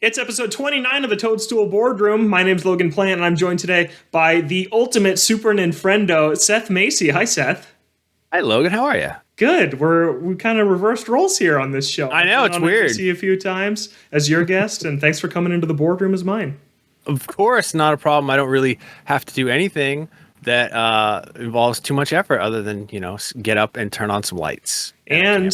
It's episode 29 of the Toadstool Boardroom. My name's Logan Plant, and I'm joined today by the ultimate Super Ninfrendo, Seth Macy. Hi, Seth. Hi, Logan. How are you? Good. We kind of reversed roles here on this show. I know, it's weird. To see you a few times as your guest, and thanks for coming into the boardroom as mine. Of course, not a problem. I don't really have to do anything that involves too much effort other than, get up and turn on some lights. And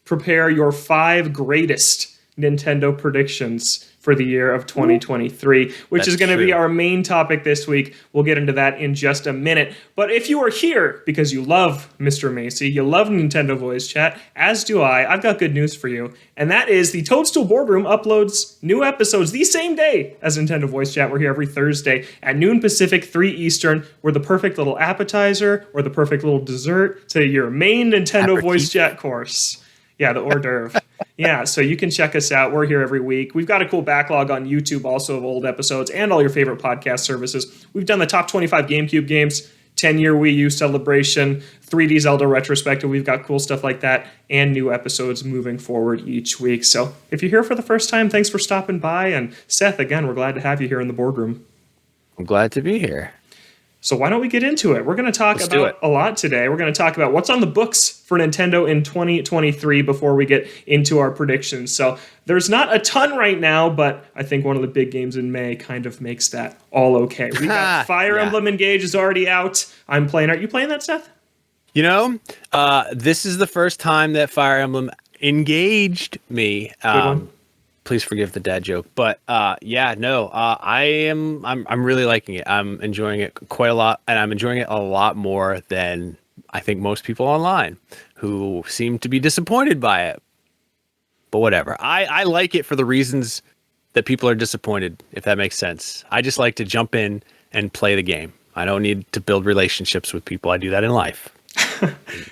prepare your 5 greatest Nintendo predictions for the year of 2023, which is going to be our main topic this week. We'll get into that in just a minute. But if you are here because you love Mr. Macy, you love Nintendo Voice Chat, as do I've got good news for you. And that is the Toadstool Boardroom uploads new episodes the same day as Nintendo Voice Chat. We're here every Thursday at noon Pacific, 3 Eastern. We're the perfect little appetizer or the perfect little dessert to your main Nintendo Voice Chat course. Yeah, the hors d'oeuvre. Yeah, so you can check us out. We're here every week. We've got a cool backlog on YouTube also of old episodes and all your favorite podcast services. We've done the top 25 GameCube games, 10-year Wii U celebration, 3D Zelda retrospective. We've got cool stuff like that and new episodes moving forward each week. So if you're here for the first time, thanks for stopping by. And Seth, again, we're glad to have you here in the boardroom. I'm glad to be here. So why don't we get into it? We're going to talk about a lot today. We're going to talk about what's on the books for Nintendo in 2023 before we get into our predictions. So there's not a ton right now, but I think one of the big games in May kind of makes that all okay. We got Fire Emblem Engage is already out. I'm playing. Are you playing that, Seth? This is the first time that Fire Emblem engaged me. Please forgive the dad joke, but I'm really liking it. I'm enjoying it quite a lot, and I'm enjoying it a lot more than I think most people online who seem to be disappointed by it. But whatever. I like it for the reasons that people are disappointed, if that makes sense. I just like to jump in and play the game. I don't need to build relationships with people. I do that in life.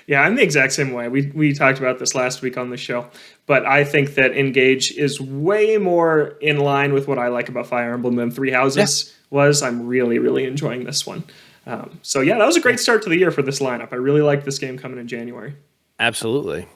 Yeah, I'm the exact same way. We talked about this last week on the show, but I think that Engage is way more in line with what I like about Fire Emblem than Three Houses was. I'm really, really enjoying this one. That was a great start to the year for this lineup. I really like this game coming in January. Absolutely.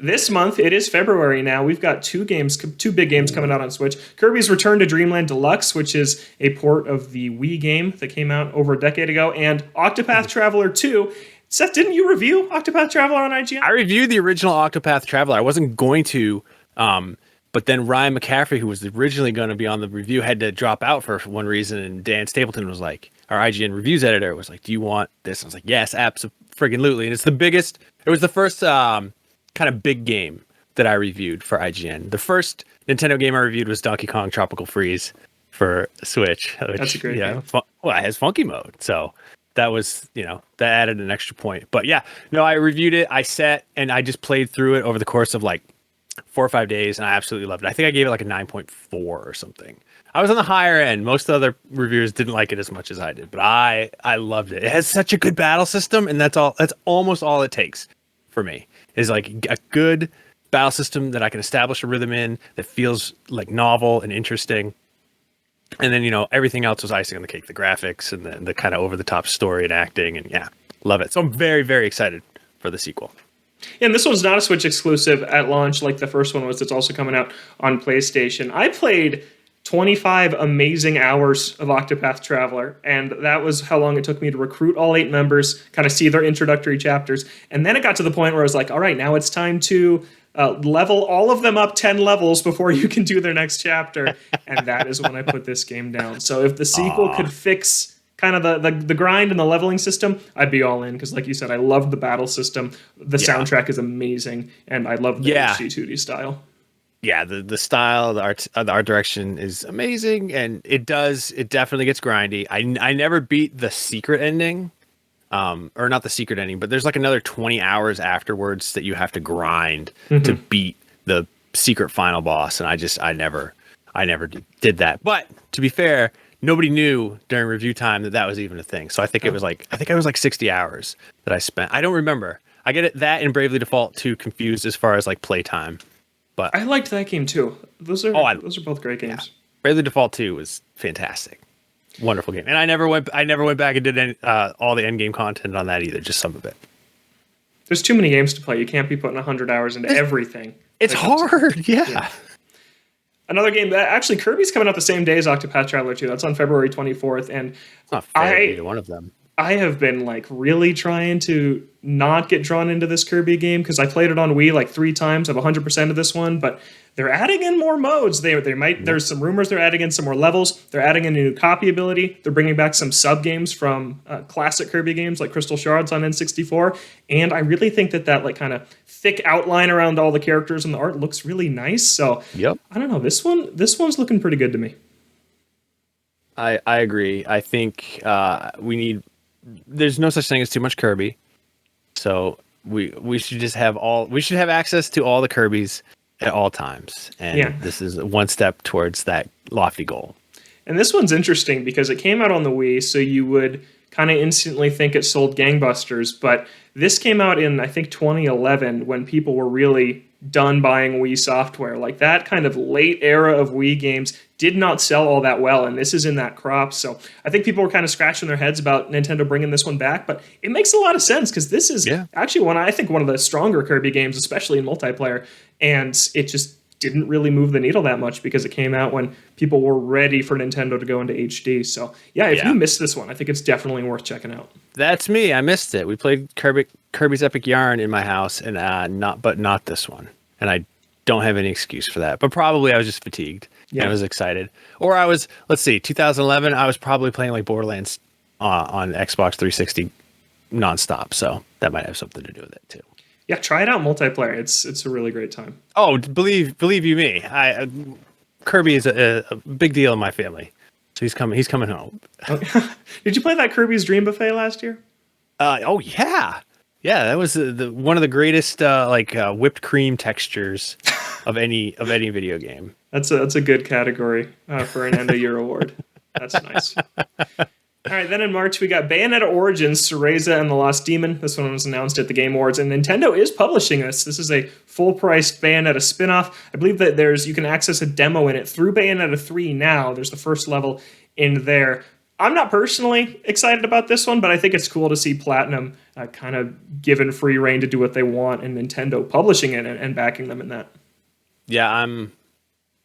This month, it is February now. We've got two big games coming out on Switch. Kirby's Return to Dreamland Deluxe, which is a port of the Wii game that came out over a decade ago, and Octopath Traveler 2. Seth, didn't you review Octopath Traveler on IGN? I reviewed the original Octopath Traveler. I wasn't going to, but then Ryan McCaffrey, who was originally going to be on the review, had to drop out for one reason, and Dan Stapleton was like, our IGN reviews editor was like, do you want this? I was like, yes, absolutely. And it was the first kind of big game that I reviewed for IGN. The first Nintendo game I reviewed was Donkey Kong Tropical Freeze for Switch. That's a great game. It has funky mode, so that was, that added an extra point. But I reviewed it. I sat and I just played through it over the course of like 4 or 5 days, and I absolutely loved it. I think I gave it like a 9.4 or something. I was on the higher end. Most other reviewers didn't like it as much as I did, but I loved it. It has such a good battle system, and that's almost all it takes for me is like a good battle system that I can establish a rhythm in that feels like novel and interesting. And then, everything else was icing on the cake, the graphics and the kind of over-the-top story and acting. And love it. So I'm very, very excited for the sequel. And this one's not a Switch exclusive at launch like the first one was. It's also coming out on PlayStation. I played 25 amazing hours of Octopath Traveler, and that was how long it took me to recruit all 8 members, kind of see their introductory chapters. And then it got to the point where I was like, all right, now it's time to level all of them up 10 levels before you can do their next chapter. And that is when I put this game down. So if the sequel could fix kind of the grind and the leveling system, I'd be all in. Because like you said, I loved the battle system. The soundtrack is amazing. And I love the HD 2D style. Yeah, the style, the art direction is amazing. And it definitely gets grindy. I never beat the secret ending. Or not the secret ending, but there's like another 20 hours afterwards that you have to grind to beat the secret final boss, and I never did that. But to be fair, nobody knew during review time that was even a thing. So I think it was like 60 hours that I spent. I don't remember. I get that and Bravely Default 2 confused as far as like playtime. But I liked that game too. Those are both great games. Yeah. Bravely Default 2 was fantastic. Wonderful game, and I never went back and did all the end game content on that either. Just some of it. There's too many games to play. You can't be putting 100 hours into everything. It's hard. Yeah. Another game that actually Kirby's coming out the same day as Octopath Traveler 2. That's on February 24th. And It's not fair, either one of them. I have been like really trying to not get drawn into this Kirby game because I played it on Wii like 3 times. I have 100% of this one, but they're adding in more modes. They might. There's some rumors they're adding in some more levels. They're adding in a new copy ability. They're bringing back some sub games from classic Kirby games like Crystal Shards on N64. And I really think that like kind of thick outline around all the characters and the art looks really nice. So Yep. I don't know. This one's looking pretty good to me. I agree. I think we need. There's no such thing as too much Kirby, so we should just have we should have access to all the Kirbys at all times, and this is one step towards that lofty goal. And this one's interesting because it came out on the Wii, so you would kind of instantly think it sold gangbusters, but this came out in, I think, 2011 when people were really done buying Wii software. Like that kind of late era of Wii games did not sell all that well, and this is in that crop. So I think people were kind of scratching their heads about Nintendo bringing this one back, but it makes a lot of sense because this is actually one of the stronger Kirby games, especially in multiplayer, and it just didn't really move the needle that much because it came out when people were ready for Nintendo to go into HD. So yeah, if you missed this one, I think it's definitely worth checking out. That's me. I missed it. We played Kirby's Epic Yarn in my house, and not this one. And I don't have any excuse for that. But probably I was just fatigued. Yeah, I was excited. Or I was, 2011. I was probably playing like Borderlands on Xbox 360 nonstop. So that might have something to do with it too. Yeah, try it out multiplayer. It's a really great time. Oh, believe you me. Kirby is a big deal in my family. So he's coming home. Did you play that Kirby's Dream Buffet last year? Oh yeah. Yeah, that was one of the greatest whipped cream textures of any video game. That's a good category for an end of year award. That's nice. All right, then in March we got Bayonetta Origins: Cereza and the Lost Demon. This one was announced at the Game Awards, and Nintendo is publishing this. This is a full-priced Bayonetta spinoff. I believe that you can access a demo in it through Bayonetta 3 now. There's the first level in there. I'm not personally excited about this one, but I think it's cool to see Platinum kind of given free reign to do what they want, and Nintendo publishing it and backing them in that. Yeah, I'm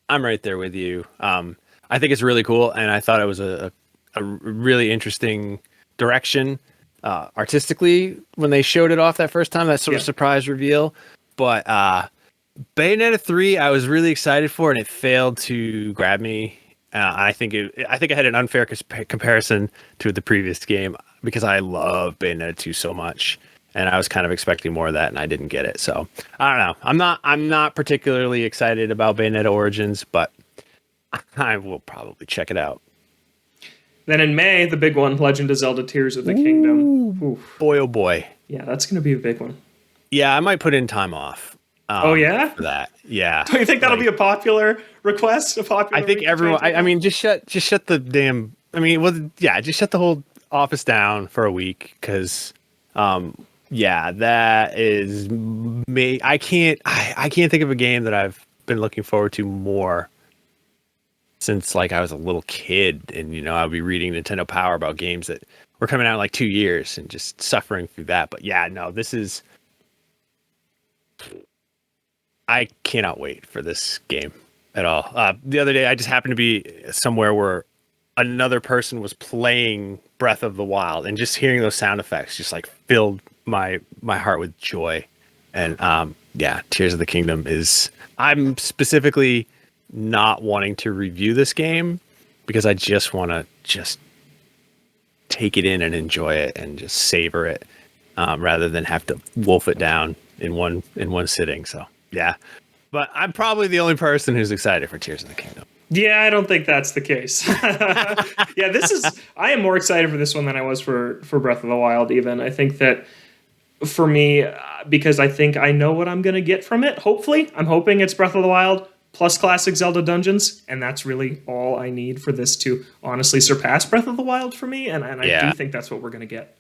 right there with you. I think it's really cool, and I thought it was a really interesting direction artistically when they showed it off that first time, that sort of surprise reveal. But Bayonetta 3, I was really excited for, and it failed to grab me. I think I had an unfair comparison to the previous game because I love Bayonetta 2 so much, and I was kind of expecting more of that, and I didn't get it. So I don't know. I'm not particularly excited about Bayonetta Origins, but I will probably check it out. Then in May, the big one, Legend of Zelda: Tears of the Kingdom. Oof. Boy, oh boy. Yeah, that's going to be a big one. Yeah, I might put in time off. Oh, yeah? For that. Yeah. Do you think that'll be a popular request? I think everyone, I mean, just shut the damn, just shut the whole office down for a week. Cause, that is me. I can't think of a game that I've been looking forward to more since like I was a little kid, and I'll be reading Nintendo Power about games that were coming out in like 2 years and just suffering through that. But yeah, no, I cannot wait for this game at all. The other day, I just happened to be somewhere where another person was playing Breath of the Wild, and just hearing those sound effects just like filled my heart with joy. And Tears of the Kingdom I'm specifically not wanting to review this game because I just want to take it in and enjoy it and just savor it rather than have to wolf it down in one sitting. So yeah, but I'm probably the only person who's excited for Tears of the Kingdom. Yeah, I don't think that's the case. I am more excited for this one than I was for Breath of the Wild even. I think that for me, because I think I know what I'm going to get from it, hopefully. I'm hoping it's Breath of the Wild plus classic Zelda dungeons, and that's really all I need for this to honestly surpass Breath of the Wild for me, and I do think that's what we're going to get.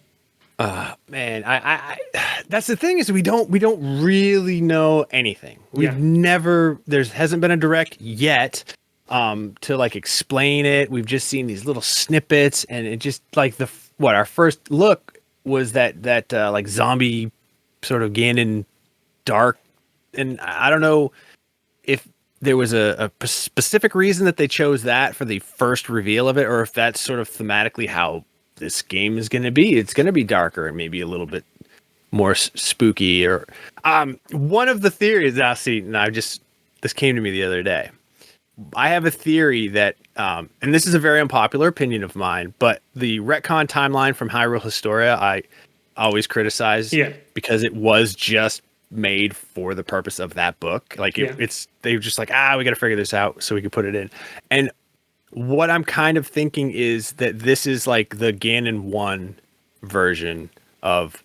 Man, I that's the thing is we don't really know anything. There hasn't been a direct yet to like explain it. We've just seen these little snippets, and it just like our first look was that like zombie sort of Ganon dark, and I don't know if there was a specific reason that they chose that for the first reveal of it, or if that's sort of thematically how this game is going to be. It's going to be darker and maybe a little bit more spooky. Or one of the theories. Now, see, this came to me the other day. I have a theory that, and this is a very unpopular opinion of mine, but the retcon timeline from Hyrule Historia, I always criticize because it was just made for the purpose of that book. Like they were just like, we got to figure this out so we can put it in. And what I'm kind of thinking is that this is like the Ganon 1 version of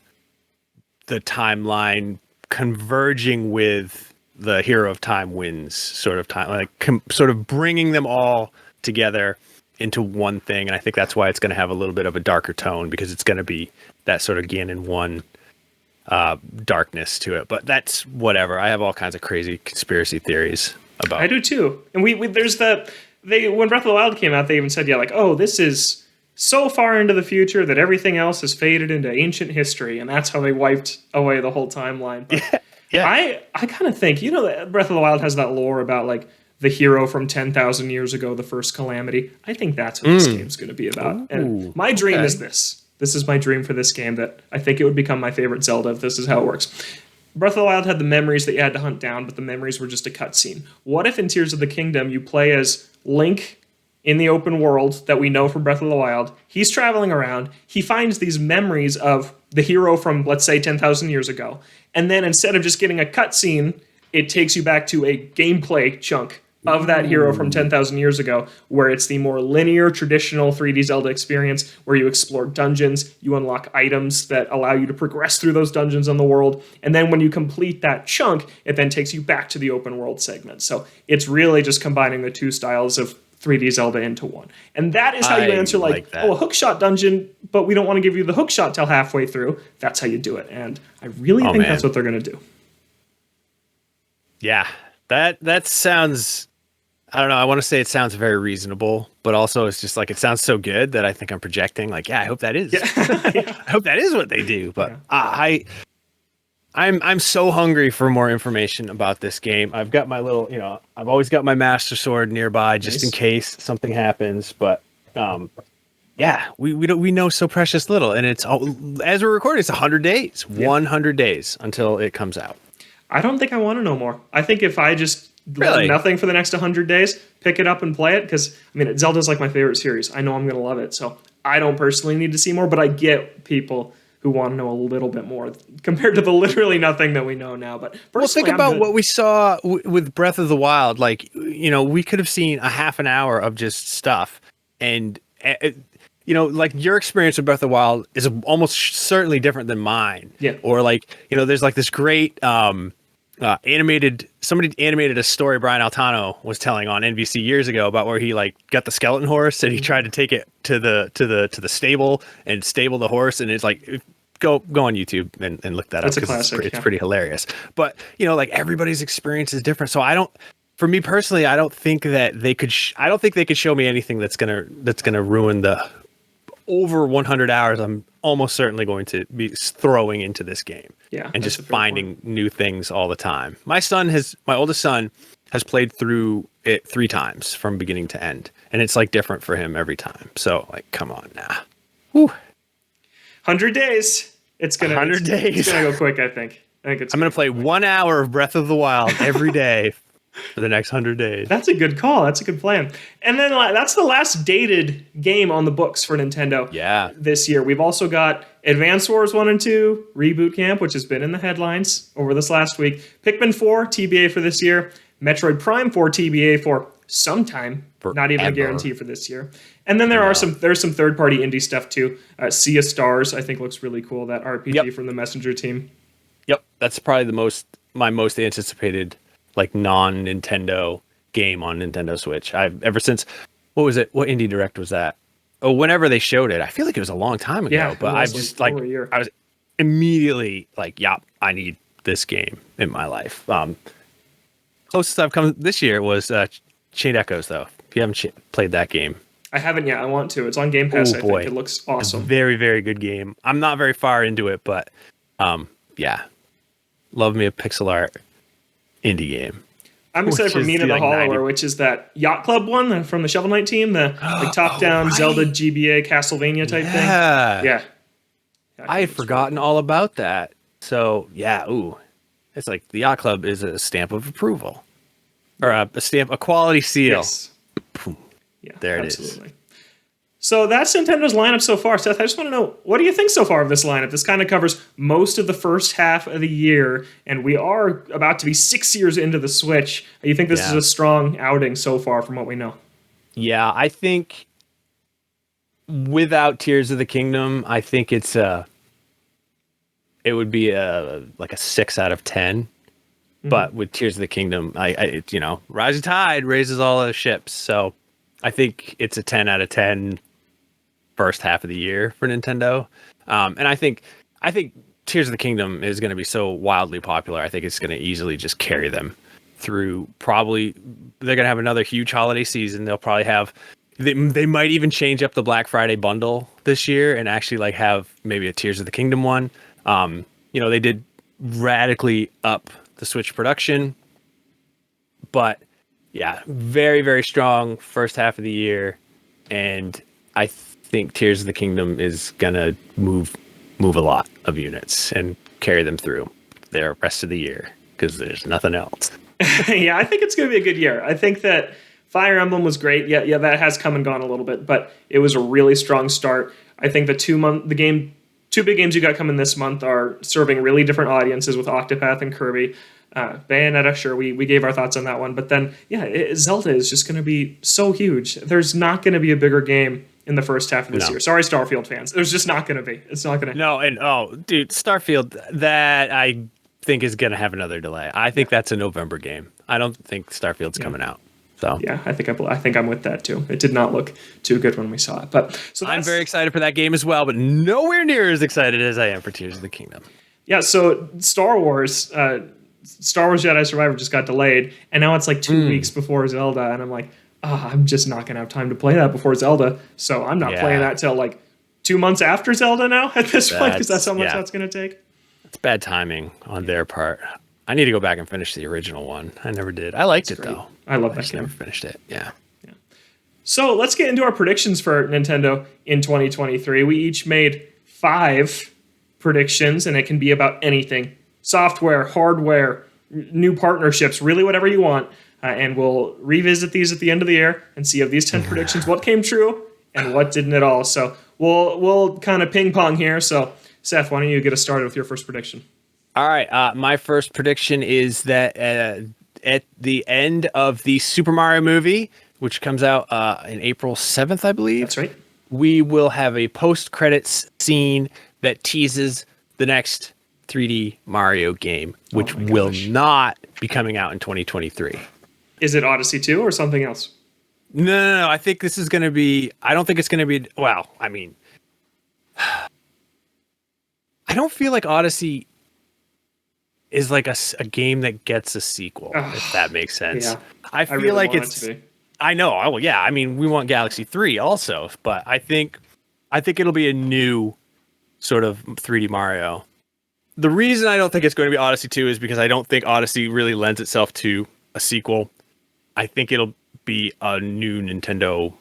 the timeline converging with the Hero of Time wins sort of time, like sort of bringing them all together into one thing. And I think that's why it's going to have a little bit of a darker tone, because it's going to be that sort of Ganon 1 darkness to it. But that's whatever. I have all kinds of crazy conspiracy theories about. I do too. And we there's when Breath of the Wild came out, they even said, this is so far into the future that everything else has faded into ancient history, and that's how they wiped away the whole timeline. But I kind of think, that Breath of the Wild has that lore about like the hero from 10,000 years ago, the first calamity. I think that's what this game's going to be about. Ooh, and my dream is this. This is my dream for this game, that I think it would become my favorite Zelda if this is how it works. Breath of the Wild had the memories that you had to hunt down, but the memories were just a cutscene. What if in Tears of the Kingdom you play as Link in the open world that we know from Breath of the Wild? He's traveling around. He finds these memories of the hero from, let's say, 10,000 years ago. And then instead of just getting a cutscene, it takes you back to a gameplay chunk of that hero from 10,000 years ago, where it's the more linear, traditional 3D Zelda experience, where you explore dungeons, you unlock items that allow you to progress through those dungeons in the world, and then when you complete that chunk, it then takes you back to the open world segment. So it's really just combining the two styles of 3D Zelda into one. And that is how you answer a hookshot dungeon, but we don't want to give you the hookshot till halfway through. That's how you do it. And I really think that's what they're going to do. Yeah, that sounds... I don't know. I want to say it sounds very reasonable, but also it's just like, it sounds so good that I think I'm projecting. Like, I hope that is. I hope that is what they do. But I'm so hungry for more information about this game. I've got my little, I've always got my Master Sword nearby just in case something happens. But we know so precious little, and it's as we're recording, it's 100 days, 100 days until it comes out. I don't think I want to know more. I think if I just learn nothing for the next 100 days, pick it up and play it, because Zelda's like my favorite series. I know I'm going to love it, so I don't personally need to see more, but I get people who want to know a little bit more compared to the literally nothing that we know now. But think about what we saw with Breath of the Wild. Like, we could have seen a half an hour of just stuff, and like your experience with Breath of the Wild is almost certainly different than mine. Yeah. Or like, there's like this great somebody animated a story Brian Altano was telling on NBC years ago about where he like got the skeleton horse and he tried to take it to the stable and stable the horse, and it's like, go on YouTube and look that up, because it's pretty hilarious. But like, everybody's experience is different, so for me personally, I don't think that they could show me anything that's gonna ruin the over 100 hours I'm almost certainly going to be throwing into this game. Yeah, and just finding new things all the time. My oldest son has played through it 3 times from beginning to end, and it's like different for him every time. So like, come on now. Whew. 100 days. It's gonna 100 days. It's gonna go quick, I think. I'm gonna play 1 hour of Breath of the Wild every day for the next 100 days. That's a good call. That's a good plan. And then that's the last dated game on the books for Nintendo this year. We've also got Advance Wars 1 and 2, Reboot Camp, which has been in the headlines over this last week. Pikmin 4, TBA for this year. Metroid Prime 4, TBA for sometime. Not even a guarantee for this year. And then there's some third-party indie stuff too. Sea of Stars, I think, looks really cool. That RPG from the Messenger team. Yep, that's probably my most anticipated like non-Nintendo game on Nintendo Switch. Ever since, what was it? What Indie Direct was that? Oh, whenever they showed it, I feel like it was a long time ago, but I was immediately like, I need this game in my life. Closest I've come this year was Chained Echoes, though. If you haven't played that game. I haven't yet. I want to. It's on Game Pass, I think. It looks awesome. It's a very, very good game. I'm not very far into it, but love me a pixel art indie game. I'm excited for is Mina the like Hollower, 90. which is that Yacht Club one from the Shovel Knight team, the like top-down right. Zelda GBA Castlevania type thing. Yeah. I had forgotten all about that. So, yeah, it's like the Yacht Club is a stamp of approval. Or a quality seal. Yes. Boom. Yeah, There it absolutely. is. So that's Nintendo's lineup so far. Seth, I just want to know, what do you think so far of this lineup? This kind of covers most of the first half of the year, and we are about to be 6 years into the Switch. You think this is a strong outing so far from what we know? Yeah, I think without Tears of the Kingdom, I think it would be like a 6 out of 10. But with Tears of the Kingdom, rising tide raises all the ships. So I think it's a 10 out of 10 first half of the year for Nintendo. And I think Tears of the Kingdom is going to be so wildly popular. I think it's going to easily just carry them through. Probably they're going to have another huge holiday season. They'll probably have, they might even change up the Black Friday bundle this year and actually like have maybe a Tears of the Kingdom one. They did radically up the Switch production, but yeah, very, very strong first half of the year. And I think Tears of the Kingdom is going to move a lot of units and carry them through their rest of the year because there's nothing else. Yeah, I think it's going to be a good year. I think that Fire Emblem was great. Yeah, that has come and gone a little bit, but it was a really strong start. I think the two big games you got coming this month are serving really different audiences with Octopath and Kirby. Bayonetta, sure, we gave our thoughts on that one. But then, Zelda is just going to be so huge. There's not going to be a bigger game in the first half of this year. Sorry, Starfield fans. There's just not going to be. It's not going to. No, and dude, Starfield, that I think is going to have another delay. I think that's a November game. I don't think Starfield's coming out. So yeah, I think I'm with that too. It did not look too good when we saw it, but I'm very excited for that game as well, but nowhere near as excited as I am for Tears of the Kingdom. Yeah, so Star Wars Jedi Survivor just got delayed, and now it's like 2 weeks before Zelda, and I'm like, I'm just not gonna have time to play that before Zelda, so I'm not playing that till like 2 months after Zelda now at this point, because that's how much that's gonna take. It's bad timing on their part. I need to go back and finish the original one. I never did. I liked it though. I love that game. Never finished it. Yeah. So let's get into our predictions for Nintendo in 2023. We each made 5 predictions, and it can be about anything: software, hardware, new partnerships, really whatever you want. And we'll revisit these at the end of the year and see of these 10 predictions what came true and what didn't at all. So we'll kind of ping pong here. So Seth, why don't you get us started with your first prediction? All right. My first prediction is that at the end of the Super Mario movie, which comes out in April 7th, I believe. That's right. We will have a post-credits scene that teases the next 3D Mario game, which will not be coming out in 2023. Is it Odyssey 2 or something else? No. I think this is going to be... I don't think it's going to be... Well, I mean... I don't feel like Odyssey is like a game that gets a sequel, if that makes sense. Yeah, I feel really like it's... I know. Oh, yeah. I mean, we want Galaxy 3 also, but I think it'll be a new sort of 3D Mario. The reason I don't think it's going to be Odyssey 2 is because I don't think Odyssey really lends itself to a sequel. I think it'll be a new Nintendo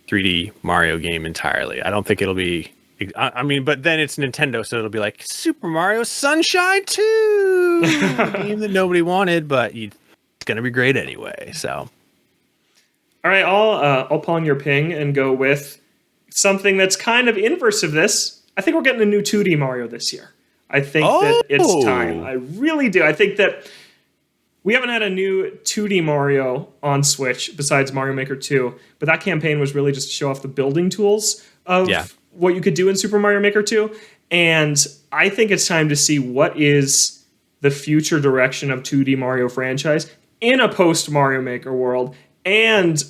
3D Mario game entirely. I don't think it'll be... I mean, but then it's Nintendo, so it'll be like Super Mario Sunshine 2! A game that nobody wanted, but it's going to be great anyway, so... All right, I'll pawn your ping and go with something that's kind of inverse of this. I think we're getting a new 2D Mario this year. I think that it's time. I really do. I think that we haven't had a new 2D Mario on Switch besides Mario Maker 2, but that campaign was really just to show off the building tools of what you could do in Super Mario Maker 2. And I think it's time to see what is the future direction of 2D Mario franchise in a post-Mario Maker world and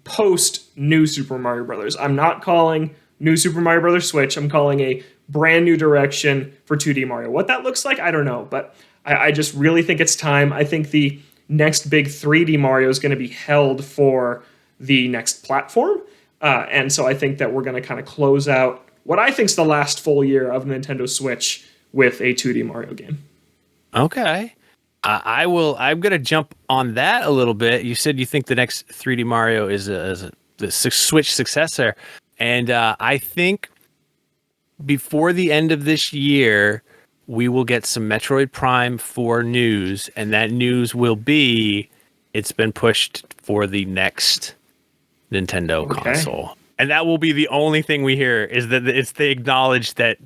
post-New Super Mario Brothers. I'm not calling New Super Mario Brothers Switch. I'm calling a brand new direction for 2D Mario. What that looks like, I don't know, but I just really think it's time. I think the next big 3D Mario is going to be held for the next platform. And so I think that we're going to kind of close out what I think is the last full year of Nintendo Switch with a 2D Mario game. Okay. I will. I'm gonna jump on that a little bit. You said you think the next 3D Mario is the Switch successor, and I think before the end of this year, we will get some Metroid Prime 4 news, and that news will be it's been pushed for the next Nintendo console. And that will be the only thing we hear, is that they acknowledge that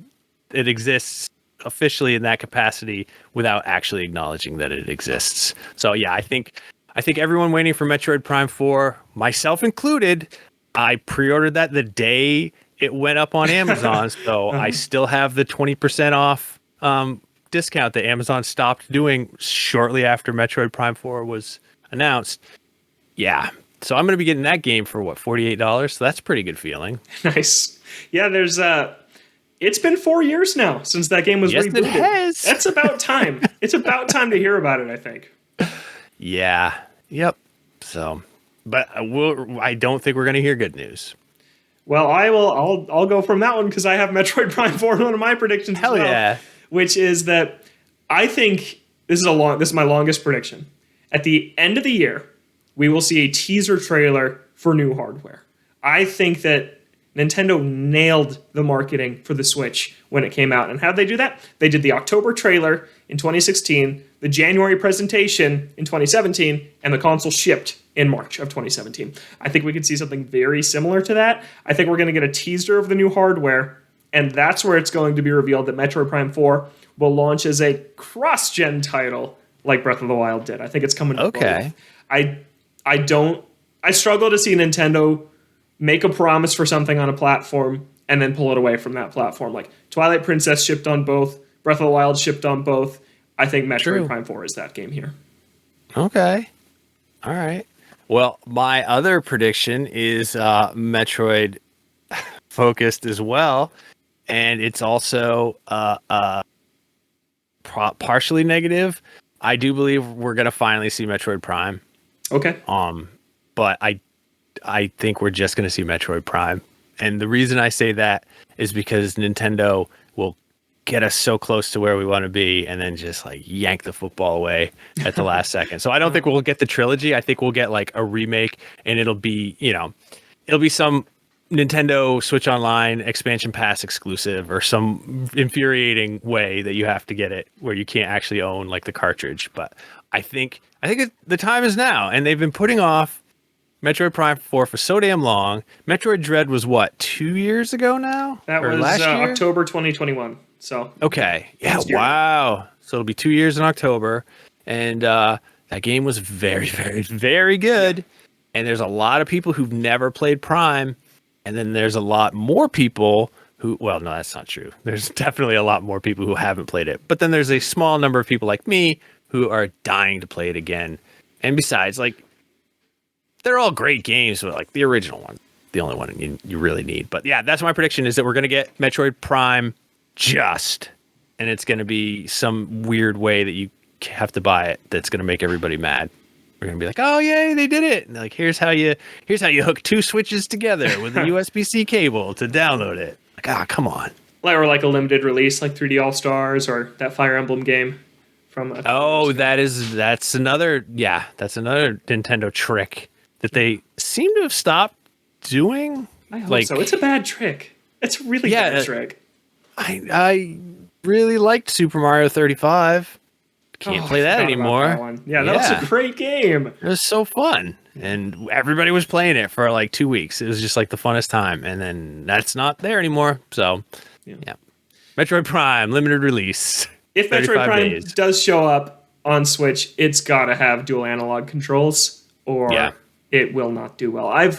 it exists officially in that capacity without actually acknowledging that it exists. So yeah, I think everyone waiting for Metroid Prime 4, myself included, I pre-ordered that the day it went up on Amazon, so I still have the 20% off discount that Amazon stopped doing shortly after Metroid Prime 4 was announced. Yeah. So I'm going to be getting that game for what, $48? So that's a pretty good feeling. Nice. Yeah, there's it's been 4 years now since that game was rebooted. It has. That's about time. It's about time to hear about it, I think. Yeah. Yep. So, but I don't think we're going to hear good news. Well, I'll go from that one because I have Metroid Prime 4 in one of my predictions. Hell as well, yeah. Which is that I think this is my longest prediction. At the end of the year, we will see a teaser trailer for new hardware. I think that Nintendo nailed the marketing for the Switch when it came out. And how did they do that? They did the October trailer in 2016, the January presentation in 2017, and the console shipped in March of 2017. I think we could see something very similar to that. I think we're going to get a teaser of the new hardware, and that's where it's going to be revealed that Metroid Prime 4 will launch as a cross-gen title like Breath of the Wild did. I think it's coming to both. I struggle to see Nintendo make a promise for something on a platform and then pull it away from that platform. Like Twilight Princess shipped on both, Breath of the Wild shipped on both. I think Metroid Prime 4 is that game here. Okay. All right. Well, my other prediction is Metroid focused as well, and it's also partially negative. I do believe we're going to finally see Metroid Prime. Okay. But I think we're just going to see Metroid Prime. And the reason I say that is because Nintendo will get us so close to where we want to be and then just like yank the football away at the last second. So I don't think we'll get the trilogy. I think we'll get like a remake, and it'll be some Nintendo Switch Online expansion pass exclusive or some infuriating way that you have to get it where you can't actually own like the cartridge. But I think the time is now, and they've been putting off Metroid Prime 4 for so damn long. Metroid Dread was what, 2 years ago now? That was last year? October 2021. So okay, yeah, wow. So it'll be 2 years in October, and that game was very, very, very good. And there's a lot of people who've never played Prime, and then there's a lot more people who, well, no, that's not true. There's definitely a lot more people who haven't played it, but then there's a small number of people like me who are dying to play it again. And besides, like, they're all great games, but like the original one, the only one you really need. But yeah, that's my prediction, is that we're going to get Metroid Prime and it's going to be some weird way that you have to buy it that's going to make everybody mad. We're going to be like, oh yay, they did it. And like, here's how you hook two switches together with a USB-C cable to download it. Like, come on. Or like a limited release like 3D All-Stars or that Fire Emblem game from that's another Nintendo trick that they seem to have stopped doing. I hope so. It's a bad trick. It's a really bad trick. I really liked Super Mario 35. Can't play that anymore. That was a great game. It was so fun. And everybody was playing it for like 2 weeks. It was just like the funnest time. And then that's not there anymore. So, yeah. Metroid Prime, limited release. If Metroid Prime does show up on Switch, it's got to have dual analog controls or it will not do well.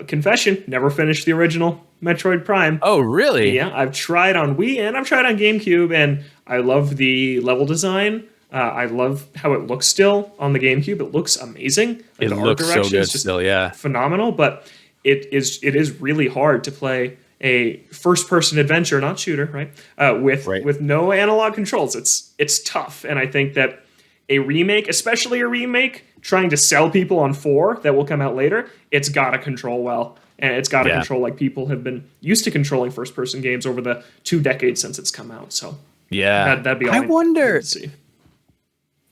Confession, never finished the original Metroid Prime. Oh, really? Yeah, I've tried on Wii and I've tried on GameCube, and I love the level design. I love how it looks still on the GameCube. It looks amazing. Like, it looks so good still, yeah. Phenomenal, but it is really hard to play a first-person adventure, not shooter, right? With no analog controls. It's tough, and I think that a remake, especially a remake, trying to sell people on 4 that will come out later, it's got to control well. And it's got to control like people have been used to controlling first-person games over the 2 decades since it's come out. So that'd be all I wonder. See.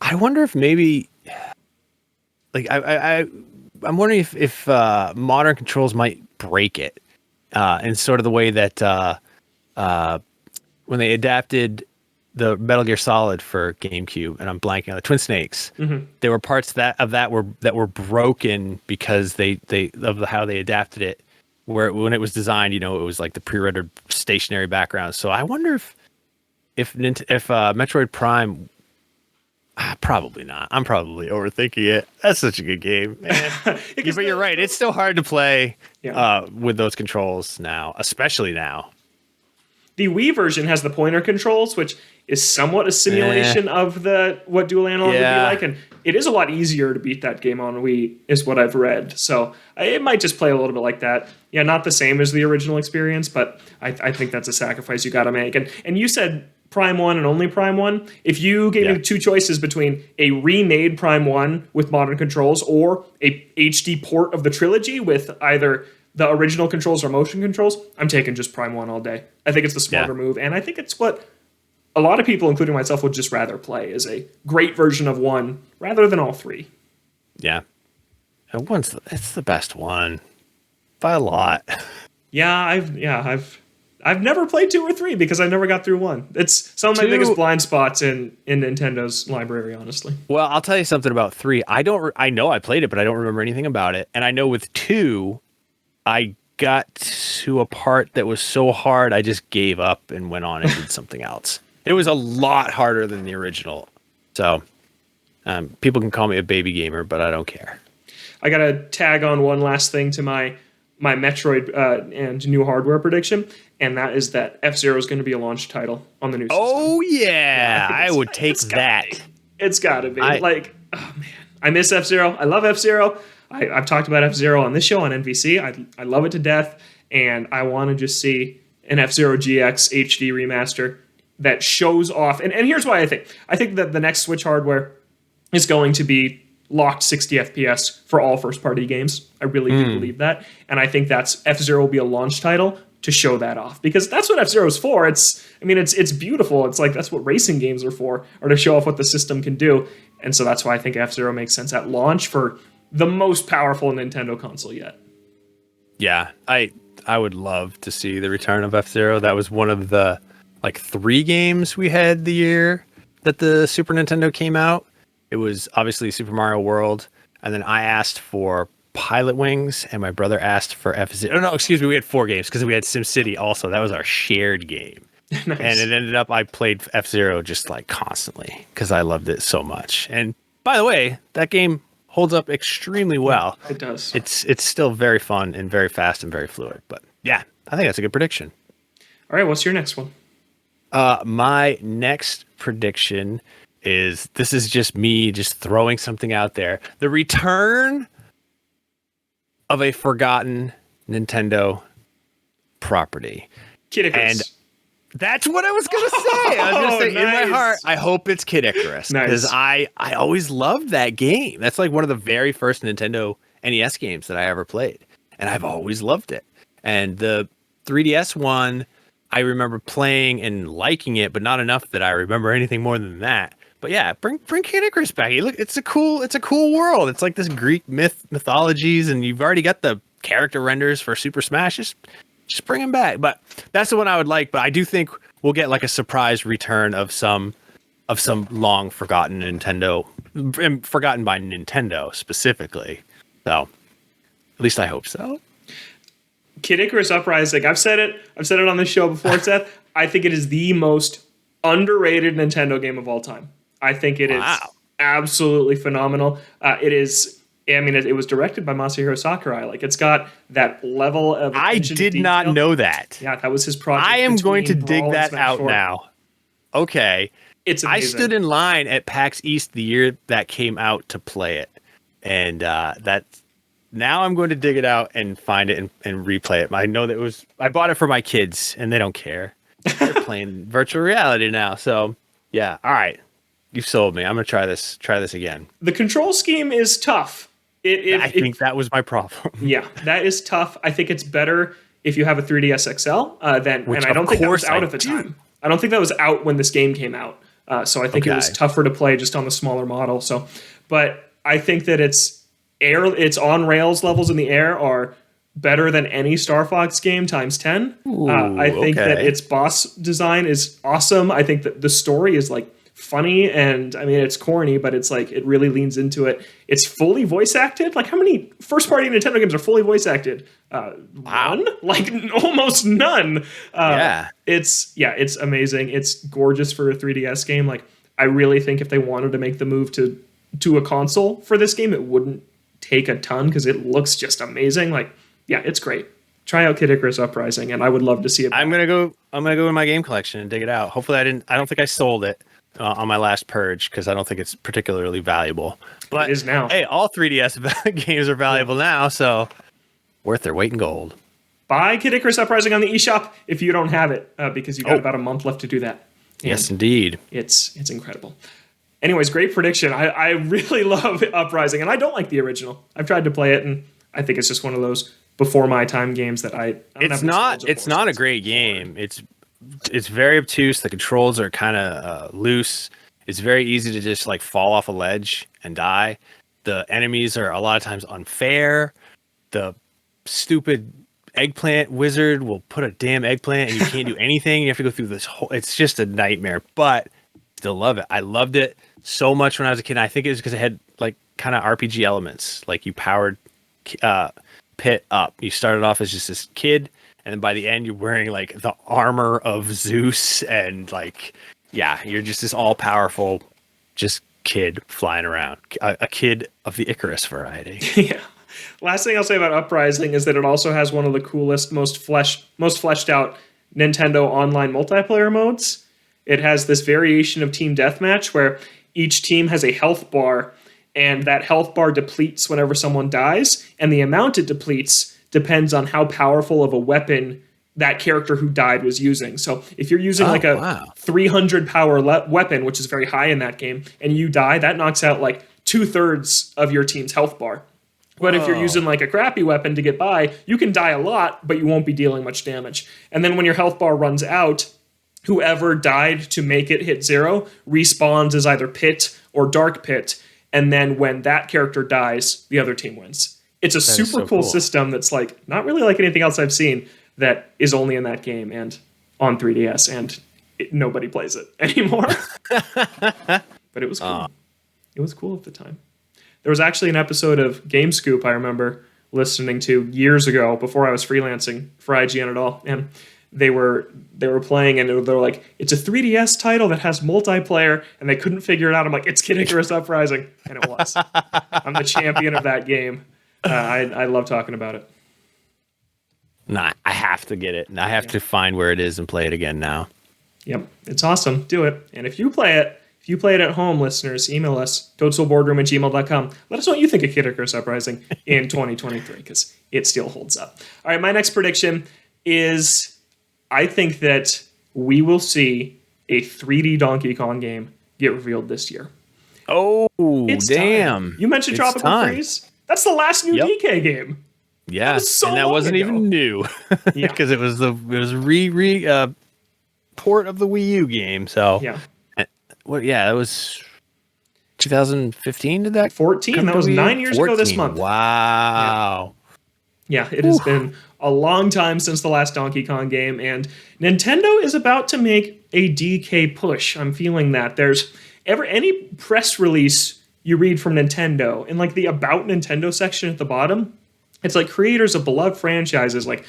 I wonder if maybe like I'm wondering if modern controls might break it in sort of the way that when they adapted the Metal Gear Solid for GameCube, and I'm blanking on the Twin Snakes. There were parts that were broken because they of how they adapted it. Where when it was designed, it was like the pre-rendered stationary background. So I wonder if Metroid Prime. Probably not. I'm probably overthinking it. That's such a good game, man. But you're right. It's still hard to play with those controls now, especially now. The Wii version has the pointer controls, which is somewhat a simulation of what dual analog would be like, and it is a lot easier to beat that game on Wii, is what I've read. So it might just play a little bit like that. Yeah, not the same as the original experience, but I think that's a sacrifice you got to make. And you said Prime 1 and only Prime 1. If you gave me two choices between a remade Prime 1 with modern controls or a HD port of the trilogy with either the original controls or motion controls, I'm taking just Prime 1 all day. I think it's the smarter move, and I think it's what a lot of people, including myself, would just rather play, is a great version of 1 rather than all 3. Yeah. And it's the best one by a lot. I've never played 2 or 3 because I never got through 1. It's some of my biggest blind spots in Nintendo's library, honestly. Well, I'll tell you something about 3. I know I played it, but I don't remember anything about it. And I know with 2, I got to a part that was so hard, I just gave up and went on and did something else. It was a lot harder than the original. So people can call me a baby gamer, but I don't care. I got to tag on one last thing to my Metroid and new hardware prediction, and that is that F-Zero is going to be a launch title on the new system. Oh, yeah. I would take that. It's got to be. Oh, man. I miss F-Zero. I love F-Zero. I've talked about F-Zero on this show on NVC. I love it to death, and I want to just see an F-Zero GX HD remaster that shows off. And here's why I think that the next Switch hardware is going to be locked 60 FPS for all first-party games. I really do believe that. And I think F-Zero will be a launch title to show that off. Because that's what F-Zero is for. It's beautiful. It's like that's what racing games are for, or to show off what the system can do. And so that's why I think F-Zero makes sense at launch for the most powerful Nintendo console yet. Yeah, I would love to see the return of F-Zero. That was one of the 3 games we had the year that the Super Nintendo came out. It was obviously Super Mario World, and then I asked for Pilot Wings, and my brother asked for F-Zero. Oh, no, excuse me, we had 4 games because we had SimCity also. That was our shared game. Nice. And it ended up I played F-Zero just constantly because I loved it so much. And by the way, that game holds up extremely well. It does. It's still very fun and very fast and very fluid. But yeah, I think that's a good prediction. All right, what's your next one? My next prediction is, this is just me just throwing something out there. The return of a forgotten Nintendo property. Kid Icarus. And that's what I was going to say. I was going to say, nice. In my heart, I hope it's Kid Icarus. Because I always loved that game. That's one of the very first Nintendo NES games that I ever played. And I've always loved it. And the 3DS one, I remember playing and liking it, but not enough that I remember anything more than that. But yeah, bring Kid Icarus back. Look, it's a cool world. It's like this Greek mythologies, and you've already got the character renders for Super Smash. Just bring him back. But that's the one I would like. But I do think we'll get a surprise return of some long forgotten Nintendo, forgotten by Nintendo specifically. So at least I hope so. Kid Icarus Uprising. I've said it on this show before, Seth. I think it is the most underrated Nintendo game of all time. I think it is absolutely phenomenal. It is. I mean, it was directed by Masahiro Sakurai. It's got that level of. I did not know that. Yeah, that was his project. I am going to dig that out now. Okay, it's amazing. I stood in line at PAX East the year that came out to play it, and now I'm going to dig it out and find it and replay it. I know that I bought it for my kids, and they don't care. They're playing virtual reality now, so yeah. All right, you've sold me. I'm gonna try this again. The control scheme is tough. I think that was my problem. Yeah, that is tough. I think it's better if you have a 3DS XL and I don't think that was out at the time. I don't think that was out when this game came out. So I think it was tougher to play just on the smaller model. So, but I think that its on rails levels in the air are better than any Star Fox game times 10. I think that its boss design is awesome. I think that the story is like funny, and I mean it's corny, but it's like it really leans into it. It's fully voice acted. Like, how many first party Nintendo games are fully voice acted? One? Like almost none. It's amazing. It's gorgeous for a 3DS game. Like, I really think if they wanted to make the move to a console for this game, it wouldn't take a ton because it looks just amazing. Like, yeah, it's great. Try out Kid Icarus Uprising, and I would love to see it. I'm gonna go in my game collection and dig it out. Hopefully, I don't think I sold it on my last purge because I don't think it's particularly valuable. But it is now. Hey, all 3DS games are valuable now, so worth their weight in gold. Buy Kid Icarus Uprising on the eShop if you don't have it, because you've got about a month left to do that. And yes, indeed. It's incredible. Anyways, great prediction. I really love Uprising, and I don't like the original. I've tried to play it, and I think it's just one of those before my time games that I don't have. It's not a great game. It's very obtuse. The controls are kind of loose. It's very easy to just like fall off a ledge and die. The enemies are a lot of times unfair. The stupid eggplant wizard will put a damn eggplant and you can't do anything. You have to go through this whole, it's just a nightmare, but still love it. I loved it so much when I was a kid. I think it was because it had like kind of RPG elements. Like you powered Pit up. You started off as just this kid, and then by the end you're wearing like the armor of Zeus, and like, yeah, you're just this all powerful just kid flying around. A kid of the Icarus variety. Yeah. Last thing I'll say about Uprising is that it also has one of the coolest, most fleshed out Nintendo online multiplayer modes. It has this variation of team deathmatch where each team has a health bar, and that health bar depletes whenever someone dies, and the amount it depletes depends on how powerful of a weapon that character who died was using. So if you're using 300 power weapon, which is very high in that game, and you die, that knocks out like 2/3 of your team's health bar. But if you're using like a crappy weapon to get by, you can die a lot, but you won't be dealing much damage. And then when your health bar runs out, whoever died to make it hit 0 respawns as either Pit or Dark Pit. And then when that character dies, the other team wins. It's a super cool system that's like not really like anything else I've seen that is only in that game and on 3DS, and nobody plays it anymore. But it was cool. It was cool at the time. There was actually an episode of Game Scoop I remember listening to years ago before I was freelancing for IGN at all, and they were playing, and they were like, it's a 3DS title that has multiplayer, and they couldn't figure it out. I'm like, it's Kid Icarus Uprising, and it was. I'm the champion of that game. I love talking about it. Nah, I have to get it, and I have to find where it is and play it again now. Yep, it's awesome. Do it. And if you play it at home, listeners, email us, toadstoolboardroom@gmail.com. Let us know what you think of Kid Icarus Uprising in 2023, because it still holds up. All right, my next prediction is I think that we will see a 3D Donkey Kong game get revealed this year. Oh, it's damn. You mentioned Tropical Freeze. That's the last new DK game. Yeah, and that wasn't even new because it was a port of the Wii U game. So yeah. Well, yeah, that was 2015. Did that 14? That was 9 years ago this month. Wow. Yeah, it has been a long time since the last Donkey Kong game, and Nintendo is about to make a DK push. I'm feeling that. There's any press release you read from Nintendo, in like the About Nintendo section at the bottom, it's like creators of beloved franchises like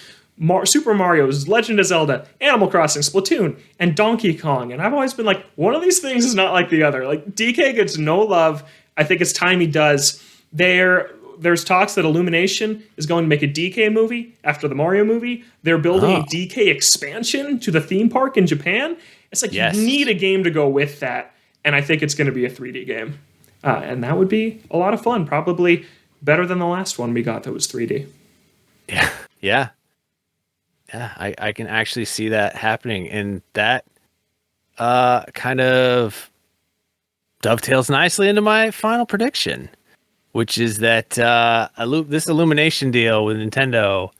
Super Mario's, Legend of Zelda, Animal Crossing, Splatoon, and Donkey Kong. And I've always been like, one of these things is not like the other. Like, DK gets no love. I think it's time he does. There's talks that Illumination is going to make a DK movie after the Mario movie. They're building a DK expansion to the theme park in Japan. It's like, you need a game to go with that. And I think it's going to be a 3D game. And that would be a lot of fun. Probably better than the last one we got that was 3D. Yeah. Yeah, I can actually see that happening, and that kind of dovetails nicely into my final prediction, which is that this Illumination deal with Nintendo,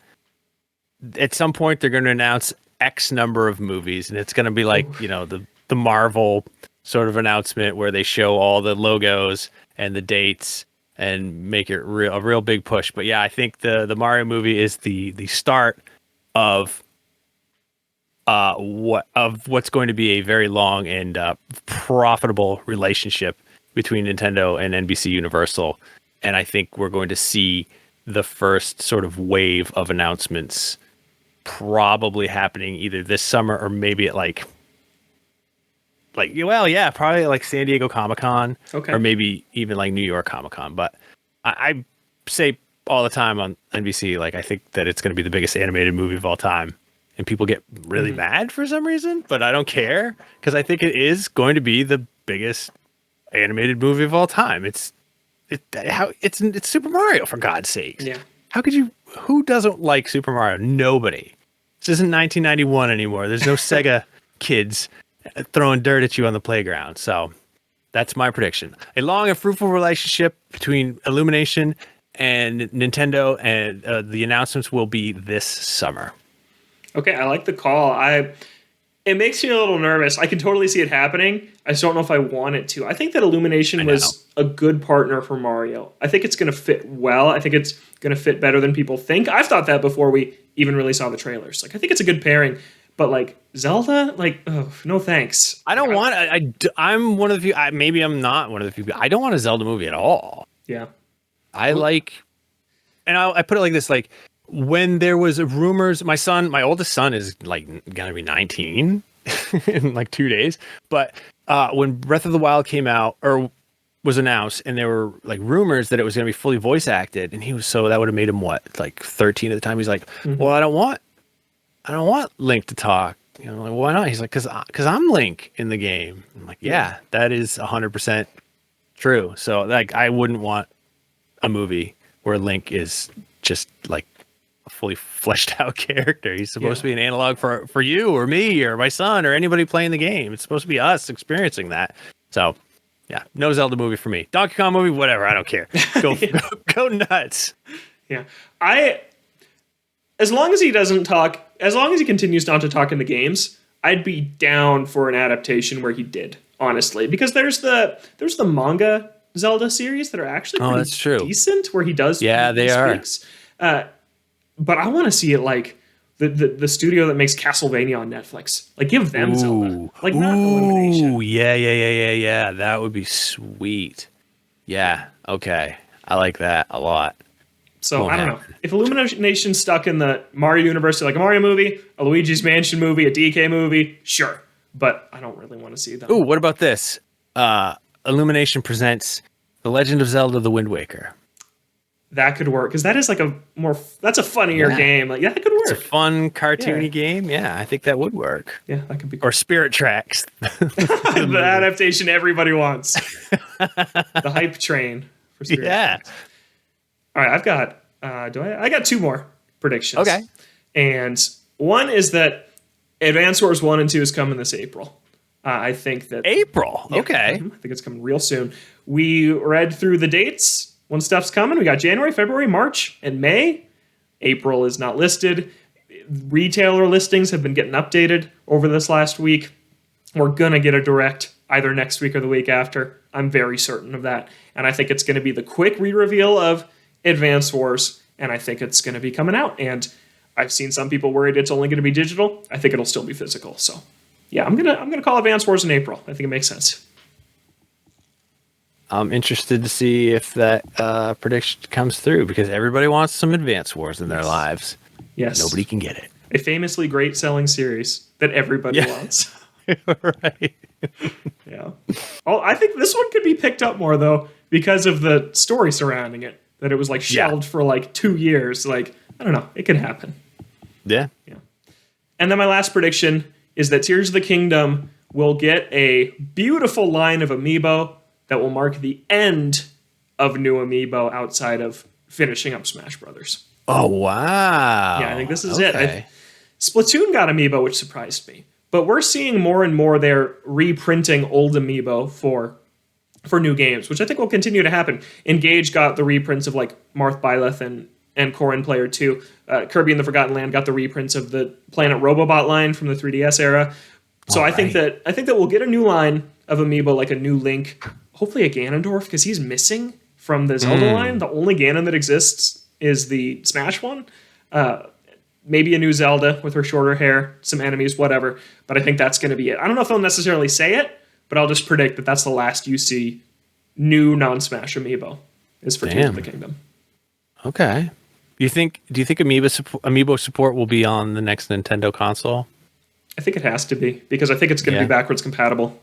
at some point they're going to announce X number of movies, and it's going to be like, the Marvel sort of announcement where they show all the logos and the dates and make it a real big push. But yeah, I think the Mario movie is the start of what's going to be a very long and profitable relationship between Nintendo and NBC Universal. And I think we're going to see the first sort of wave of announcements probably happening either this summer or maybe at probably like San Diego Comic-Con, or maybe even like New York Comic-Con. But I say all the time on NBC, like, I think that it's going to be the biggest animated movie of all time. And people get really mad for some reason, but I don't care, because I think it is going to be the biggest animated movie of all time. It's Super Mario, for God's sakes. Yeah. Who doesn't like Super Mario? Nobody. This isn't 1991 anymore. There's no Sega kids throwing dirt at you on the playground. So that's my prediction. A long and fruitful relationship between Illumination and Nintendo, and the announcements will be this summer. Okay, I like the call. It makes me a little nervous. I can totally see it happening. I just don't know if I want it to. I think that Illumination was a good partner for Mario. I think it's going to fit well. I think it's going to fit better than people think. I've thought that before we even really saw the trailers. Like, I think it's a good pairing. But like Zelda, like, oh, no thanks. I don't want. I'm one of the few. Maybe I'm not one of the few. I don't want a Zelda movie at all. Yeah, I put it like this: like, when there was rumors, my oldest son is like gonna be 19 in like 2 days. But when Breath of the Wild came out or was announced, and there were like rumors that it was gonna be fully voice acted, and that would have made him like 13 at the time. He's like, well, I don't want Link to talk. You know, like, why not? He's like, because I'm Link in the game. I'm like, yeah, that is 100% true. So like, I wouldn't want a movie where Link is just like a fully fleshed out character. He's supposed to be an analog for you or me or my son or anybody playing the game. It's supposed to be us experiencing that. So yeah, no Zelda movie for me. Donkey Kong movie, whatever. I don't care. Go nuts. Yeah. As long as he doesn't talk, as long as he continues not to talk in the games, I'd be down for an adaptation where he did, honestly. Because there's the manga Zelda series that are actually pretty decent, where he does speaks. But I want to see it like the studio that makes Castlevania on Netflix. Like, give them Zelda. Like, not Illumination. Yeah. That would be sweet. Yeah, okay. I like that a lot. So, I don't know. If Illumination's stuck in the Mario universe, like a Mario movie, a Luigi's Mansion movie, a DK movie, sure. But I don't really want to see them. Ooh, what about this? Illumination presents The Legend of Zelda: The Wind Waker. That could work, because that is like that's a funnier game. Like, yeah, that could work. It's a fun, cartoony game. Yeah, I think that would work. Yeah, that could be cool. Or Spirit Tracks. The adaptation everybody wants. The hype train for Spirit Tracks. All right, I've got I got two more predictions. Okay. And one is that Advance Wars 1 and 2 is coming this April. I think that April. Yeah, okay. I think it's coming real soon. We read through the dates when stuff's coming. We got January, February, March, and May. April is not listed. Retailer listings have been getting updated over this last week. We're going to get a direct either next week or the week after. I'm very certain of that. And I think it's going to be the quick re-reveal of Advance Wars, and I think it's going to be coming out. And I've seen some people worried it's only going to be digital. I think it'll still be physical. So, yeah, I'm gonna call Advance Wars in April. I think it makes sense. I'm interested to see if that prediction comes through, because everybody wants some Advance Wars in their lives. Yes, nobody can get it. A famously great selling series that everybody wants. Right. Yeah. Oh, I think this one could be picked up more though, because of the story surrounding it. That it was like shelved for like 2 years. Like, I don't know. It could happen. Yeah. And then my last prediction is that Tears of the Kingdom will get a beautiful line of amiibo that will mark the end of new amiibo outside of finishing up Smash Brothers. Oh, wow. Yeah, I think this is it. Splatoon got amiibo, which surprised me. But we're seeing more and more they're reprinting old amiibo for new games, which I think will continue to happen. Engage got the reprints of like Marth Byleth and Corrin Player 2. Kirby and the Forgotten Land got the reprints of the Planet Robobot line from the 3DS era. So I think that we'll get a new line of Amiibo, like a new Link, hopefully a Ganondorf, because he's missing from the Zelda line. The only Ganon that exists is the Smash one. Maybe a new Zelda with her shorter hair, some enemies, whatever. But I think that's going to be it. I don't know if they'll necessarily say it, but I'll just predict that that's the last you see new non-Smash Amiibo is for Tears of the Kingdom. Okay. Do you think Amiibo support will be on the next Nintendo console? I think it has to be, because I think it's going to be backwards compatible.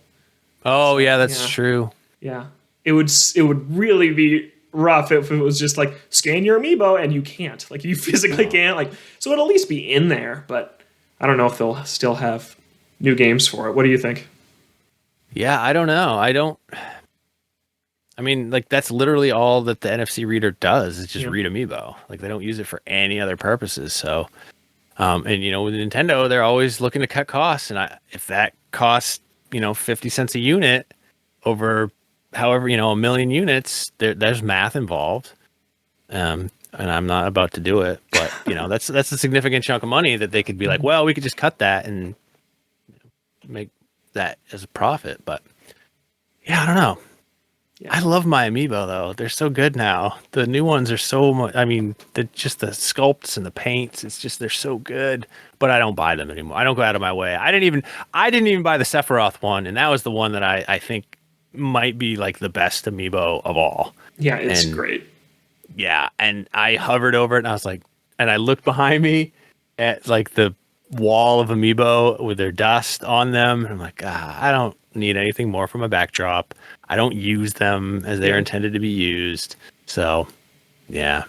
Oh, yeah, that's true. Yeah. It would really be rough if it was just like scan your Amiibo and you can't. Like you physically can't. Like so it'll at least be in there, but I don't know if they'll still have new games for it. What do you think? Yeah, I don't know. I mean, like that's literally all that the NFC reader does is just read Amiibo. Like they don't use it for any other purposes. So, and you know, with Nintendo, they're always looking to cut costs, and if that costs 50 cents a unit over however a million units, there's math involved. And I'm not about to do it, but that's a significant chunk of money that they could be like, well, we could just cut that and make that as a profit. But yeah, I don't know. Yeah. I love my Amiibo though. They're so good now. The new ones are so much. I mean, just the sculpts and the paints. It's just they're so good. But I don't buy them anymore. I don't go out of my way. I didn't even buy the Sephiroth one, and that was the one that I think might be like the best Amiibo of all. Yeah, it's great. Yeah, and I hovered over it, and I was like, and I looked behind me at like the wall of Amiibo with their dust on them, and I'm like, I don't need anything more from a backdrop. I don't use them as they're intended to be used. So, yeah.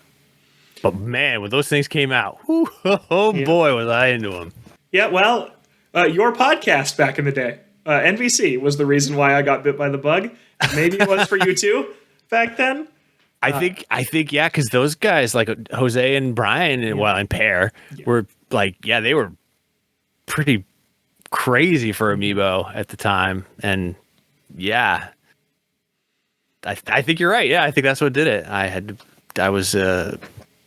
But man, when those things came out, boy, was I into them. Yeah, well, your podcast back in the day, NVC, was the reason why I got bit by the bug. Maybe it was for you too back then. I think, yeah, because those guys like Jose and Brian and Pear were like, they were pretty crazy for Amiibo at the time, and I think you're right. Yeah, I think that's what did it. I was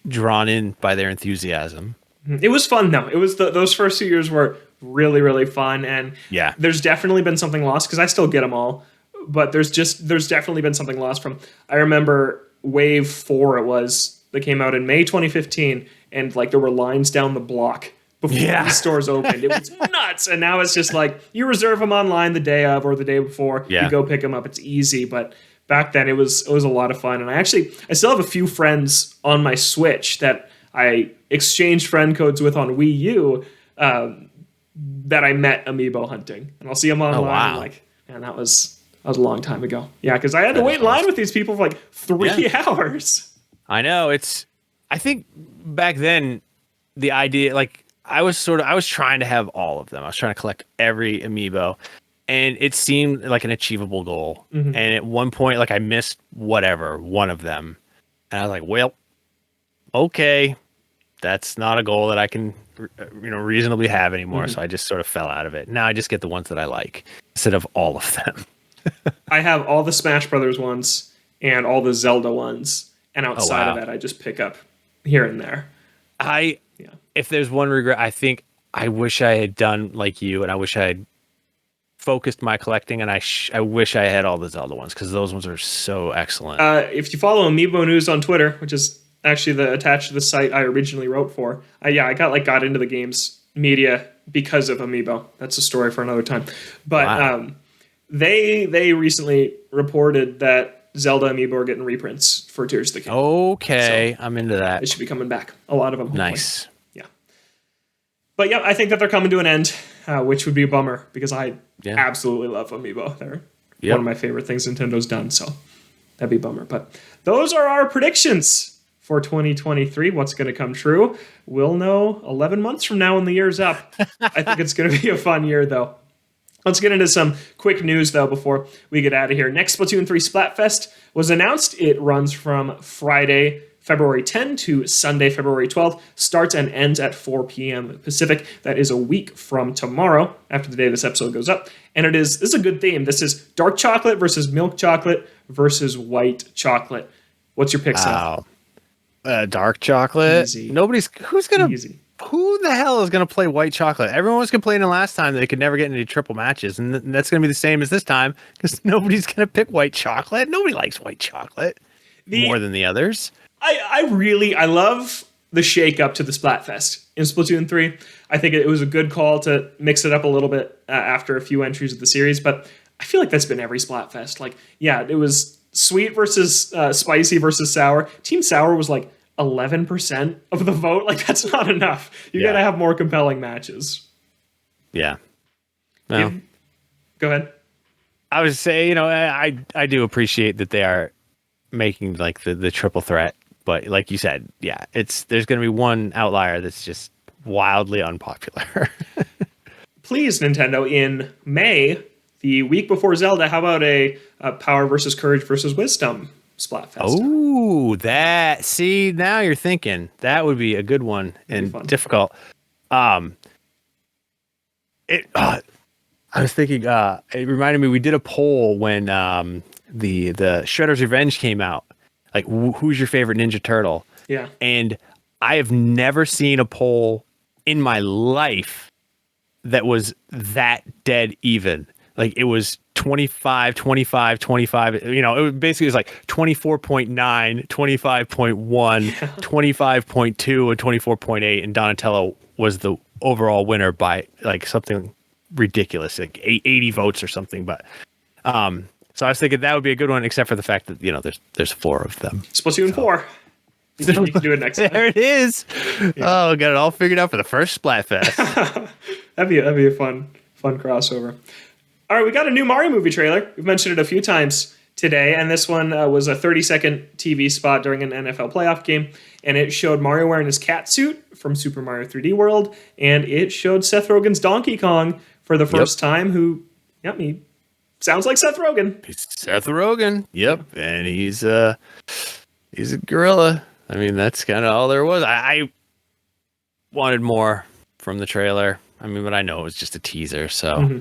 drawn in by their enthusiasm. It was fun though. It was those first 2 years were really, really fun, and there's definitely been something lost because I still get them all, but there's definitely been something lost from. I remember Wave 4 it was that came out in May 2015, and like there were lines down the block before the stores opened. It was nuts. And now it's just like you reserve them online the day of or the day before. You go pick them up. It's easy. But back then it was a lot of fun. And I still have a few friends on my Switch that I exchanged friend codes with on Wii U that I met Amiibo hunting. And I'll see them online. I'm like, man, that was a long time ago. Yeah, because I had to wait in line with these people for like 3 hours. I know. I think back then the idea, like, I was trying to have all of them. I was trying to collect every Amiibo, and it seemed like an achievable goal. Mm-hmm. And at one point, like I missed one of them, and I was like, well, okay, that's not a goal that I can, reasonably have anymore. Mm-hmm. So I just sort of fell out of it. Now I just get the ones that I like instead of all of them. I have all the Smash Brothers ones and all the Zelda ones, and outside of that, I just pick up here and there. If there's one regret, I think I wish I had done like you, and I wish I had focused my collecting, and I wish I had all the Zelda ones, because those ones are so excellent. If you follow Amiibo News on Twitter, which is actually attached to the site I originally wrote for, I got into the games media because of Amiibo. That's a story for another time. But they recently reported that Zelda Amiibo are getting reprints for Tears of the Kingdom. Okay, so I'm into that. They should be coming back. A lot of them. Hopefully. Nice. Yeah. But yeah, I think that they're coming to an end, which would be a bummer because I absolutely love Amiibo. They're one of my favorite things Nintendo's done, so that'd be a bummer. But those are our predictions for 2023. What's going to come true? We'll know 11 months from now when the year's up. I think it's going to be a fun year, though. Let's get into some quick news, though, before we get out of here. Next Splatoon 3 Splatfest was announced. It runs from Friday, February 10 to Sunday, February 12th. Starts and ends at 4 p.m. Pacific. That is a week from tomorrow, after the day this episode goes up. And this is a good theme. This is dark chocolate versus milk chocolate versus white chocolate. What's your pick, Seth? Dark chocolate. Easy. Who's gonna who the hell is going to play white chocolate? Everyone was complaining last time that they could never get into triple matches, and that's going to be the same as this time because nobody's going to pick white chocolate. Nobody likes white chocolate more than the others. I love the shake up to the Splatfest in Splatoon 3. I think it was a good call to mix it up a little bit after a few entries of the series, but I feel like that's been every Splatfest. Like, yeah, it was sweet versus spicy versus sour. Team Sour was like 11% of the vote. Like, that's not enough. You got to have more compelling matches. Yeah. Well, go ahead. I would say, I do appreciate that they are making like the triple threat, but like you said, yeah, there's going to be one outlier that's just wildly unpopular. Please, Nintendo, in May, the week before Zelda, how about a Power versus Courage versus Wisdom Splatfest? Oh, see, now you're thinking that would be a good one and difficult. I was thinking, it reminded me, we did a poll when the Shredder's Revenge came out. Like, who's your favorite Ninja Turtle? Yeah. And I have never seen a poll in my life that was that dead even. Like, it was 25, 25, 25. It basically was like 24.9, 25.1, 25.2, and 24.8. And Donatello was the overall winner by like something ridiculous, like 80 votes or something. But so I was thinking that would be a good one, except for the fact that there's 4 of them. Splatoon 4. You can do it next time. There it is. Yeah. Oh, got it all figured out for the first Splatfest. that'd be a fun crossover. All right, we got a new Mario movie trailer. We've mentioned it a few times today, and this one was a 30-second TV spot during an NFL playoff game, and it showed Mario wearing his cat suit from Super Mario 3D World, and it showed Seth Rogen's Donkey Kong for the first time, who, he sounds like Seth Rogen. He's Seth Rogen. Yep, and he's a gorilla. I mean, that's kind of all there was. I wanted more from the trailer. I mean, but I know it was just a teaser, so.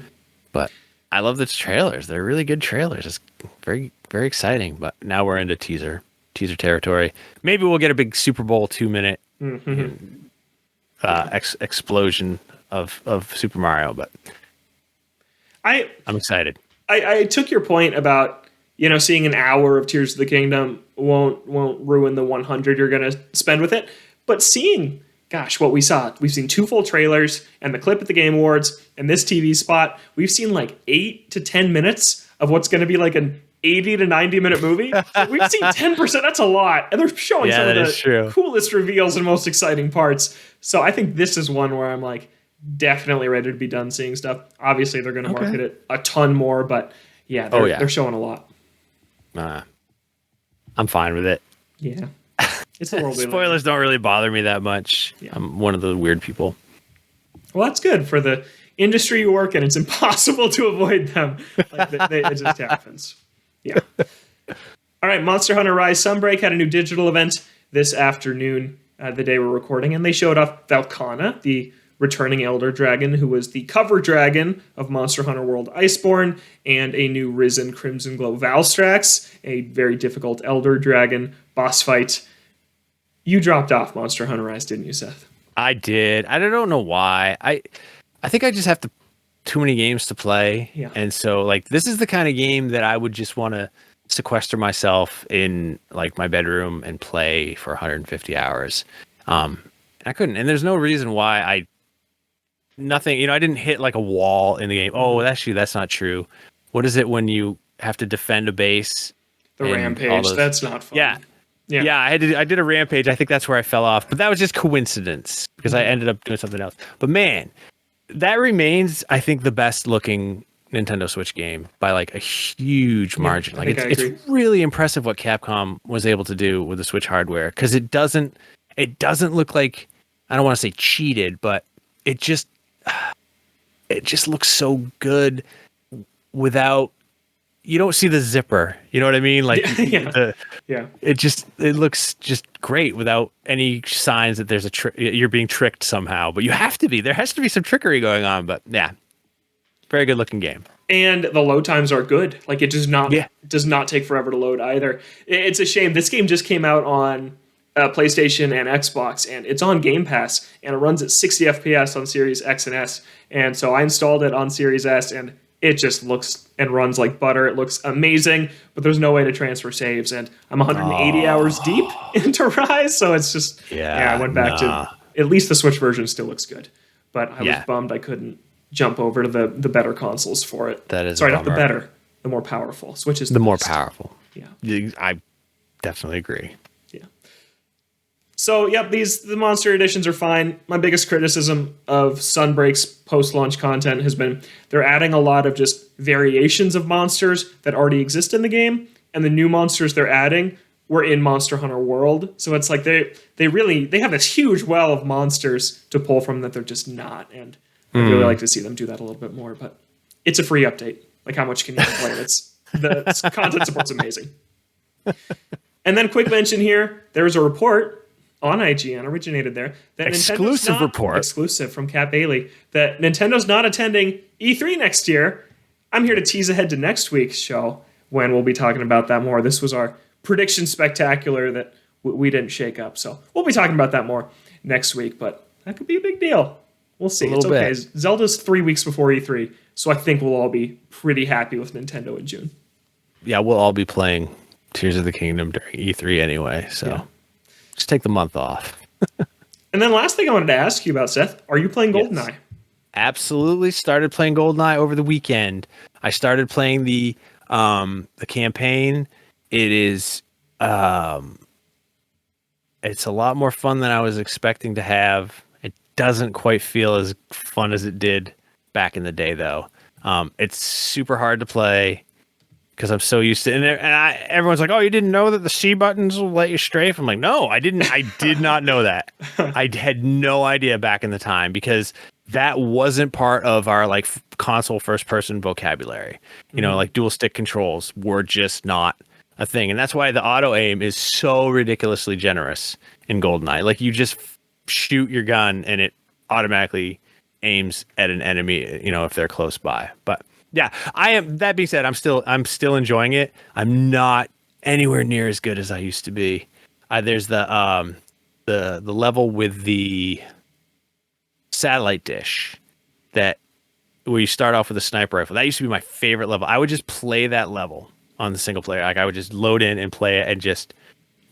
But I love the trailers. They're really good trailers. It's very, very exciting. But now we're into teaser territory. Maybe we'll get a big Super Bowl 2-minute explosion of Super Mario. But I'm excited. I took your point about seeing an hour of Tears of the Kingdom won't ruin the 100 you're going to spend with it. But seeing, what we saw, we've seen 2 full trailers and the clip at the Game Awards and this TV spot. We've seen like 8 to 10 minutes of what's going to be like an 80 to 90 minute movie. We've seen 10%. That's a lot. And they're showing some of the coolest reveals and most exciting parts. So I think this is one where I'm like definitely ready to be done seeing stuff. Obviously, they're going to market it a ton more, but they're showing a lot. I'm fine with it. Yeah. It's the world. Spoilers don't really bother me that much. Yeah. I'm one of the weird people. Well, that's good for the industry you work in. It's impossible to avoid them. It just happens. Yeah. All right. Monster Hunter Rise Sunbreak had a new digital event this afternoon, the day we're recording, and they showed off Valkana, the returning Elder Dragon, who was the cover dragon of Monster Hunter World Iceborne, and a new Risen Crimson Glow Valstrax, a very difficult Elder Dragon boss fight. You dropped off Monster Hunter Rise, didn't you, Seth? I did. I don't know why. I think I just have too many games to play. Yeah. And so like this is the kind of game that I would just want to sequester myself in like my bedroom and play for 150 hours. I couldn't. And there's no reason why I didn't hit like a wall in the game. Oh, actually that's not true. What is it when you have to defend a base? The rampage. That's not fun. Yeah. Yeah, I did a rampage. I think that's where I fell off, but that was just coincidence because I ended up doing something else. But man, that remains, I think, the best looking Nintendo Switch game by like a huge margin. Like it's really impressive what Capcom was able to do with the Switch hardware because it doesn't look like, I don't want to say cheated, but it just looks so good without. You don't see the zipper. You know what I mean? Like, it looks just great without any signs that there's you're being tricked somehow. But you have to be. There has to be some trickery going on. But yeah, very good looking game. And the load times are good. Like it does not take forever to load either. It's a shame. This game just came out on PlayStation and Xbox, and it's on Game Pass, and it runs at 60 FPS on Series X and S. And so I installed it on Series S, and it just looks and runs like butter. It looks amazing, but there's no way to transfer saves, and I'm 180 hours deep into Rise, so it's just I went back to at least the Switch version still looks good, but I was bummed I couldn't jump over to the better consoles for it. That is not the better, the more powerful. Switch is the more powerful. Yeah, I definitely agree. Yeah. So, the monster editions are fine. My biggest criticism of Sunbreak's post-launch content has been they're adding a lot of just variations of monsters that already exist in the game, and the new monsters they're adding were in Monster Hunter World. So it's like they have this huge well of monsters to pull from that they're just not, and I'd really like to see them do that a little bit more, but it's a free update. Like, how much can you play? The content support's amazing. And then quick mention here, there's a report on IGN, originated there, that exclusive from Kat Bailey, that Nintendo's not attending E3 next year. I'm here to tease ahead to next week's show when we'll be talking about that more. This was our prediction spectacular that we didn't shake up, so we'll be talking about that more next week, but that could be a big deal. We'll see. It's okay. Zelda's 3 weeks before E3, so I think we'll all be pretty happy with Nintendo in June. Yeah, we'll all be playing Tears of the Kingdom during E3 anyway, so just take the month off. And then last thing I wanted to ask you about, Seth, are you playing Goldeneye? Absolutely. Started playing Goldeneye over the weekend. I started playing the campaign. It is it's a lot more fun than I was expecting to have. It doesn't quite feel as fun as it did back in the day, though. It's super hard to play because I'm so used to it. And everyone's like, oh, you didn't know that the C buttons will let you strafe? I'm like, no, I didn't. I did not know that. I had no idea back in the time because that wasn't part of our like console first person vocabulary. You know, like dual stick controls were just not a thing. And that's why the auto aim is so ridiculously generous in GoldenEye. Like you just shoot your gun and it automatically aims at an enemy, you know, if they're close by. But yeah, I am. That being said, I'm still enjoying it. I'm not anywhere near as good as I used to be. There's the level with the satellite dish that where you start off with a sniper rifle. That used to be my favorite level. I would just play that level on the single player. Like I would just load in and play it and just,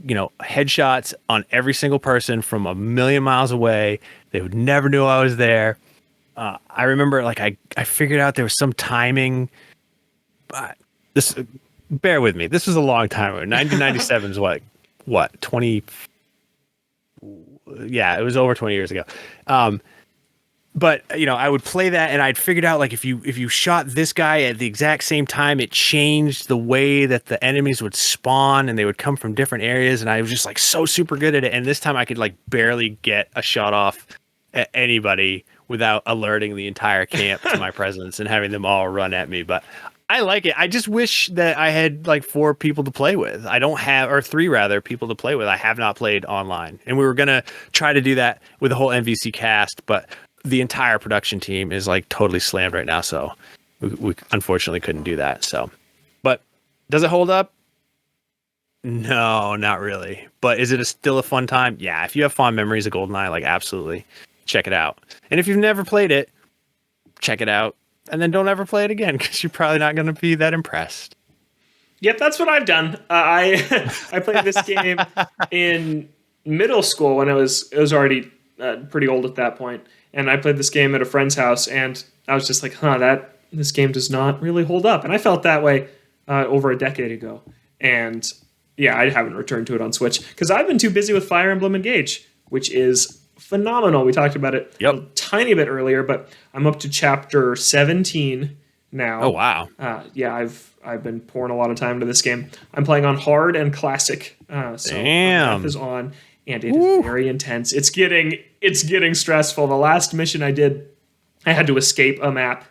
you know, headshots on every single person from a million miles away. They would never know I was there. I remember, like, I figured out there was some timing. This, bear with me. This was a long time ago. 1997 is what 20? Yeah, it was over 20 years ago. But you know, I would play that, and I'd figured out like if you shot this guy at the exact same time, it changed the way that the enemies would spawn, and they would come from different areas. And I was just like so super good at it. And this time, I could like barely get a shot off at anybody without alerting the entire camp to my presence and having them all run at me. But I like it. I just wish that I had like 4 people to play with. I don't have, or 3 rather, people to play with. I have not played online, and we were gonna try to do that with the whole MVC cast, but the entire production team is like totally slammed right now, so we unfortunately couldn't do that. So, but does it hold up? No, not really. But is it still a fun time? Yeah, if you have fond memories of GoldenEye, like absolutely check it out. And if you've never played it, check it out, and then don't ever play it again because you're probably not going to be that impressed. Yep, that's what I've done. I played this game in middle school when it was already pretty old at that point. And I played this game at a friend's house, and I was just like, this game does not really hold up. And I felt that way over a decade ago. And yeah, I haven't returned to it on Switch because I've been too busy with Fire Emblem Engage, which is phenomenal. We talked about it a tiny bit earlier, but I'm up to chapter 17 now. Oh, wow. Yeah, I've been pouring a lot of time into this game. I'm playing on hard and classic. So F is on. And it is very intense. It's getting stressful. The last mission I did, I had to escape a map.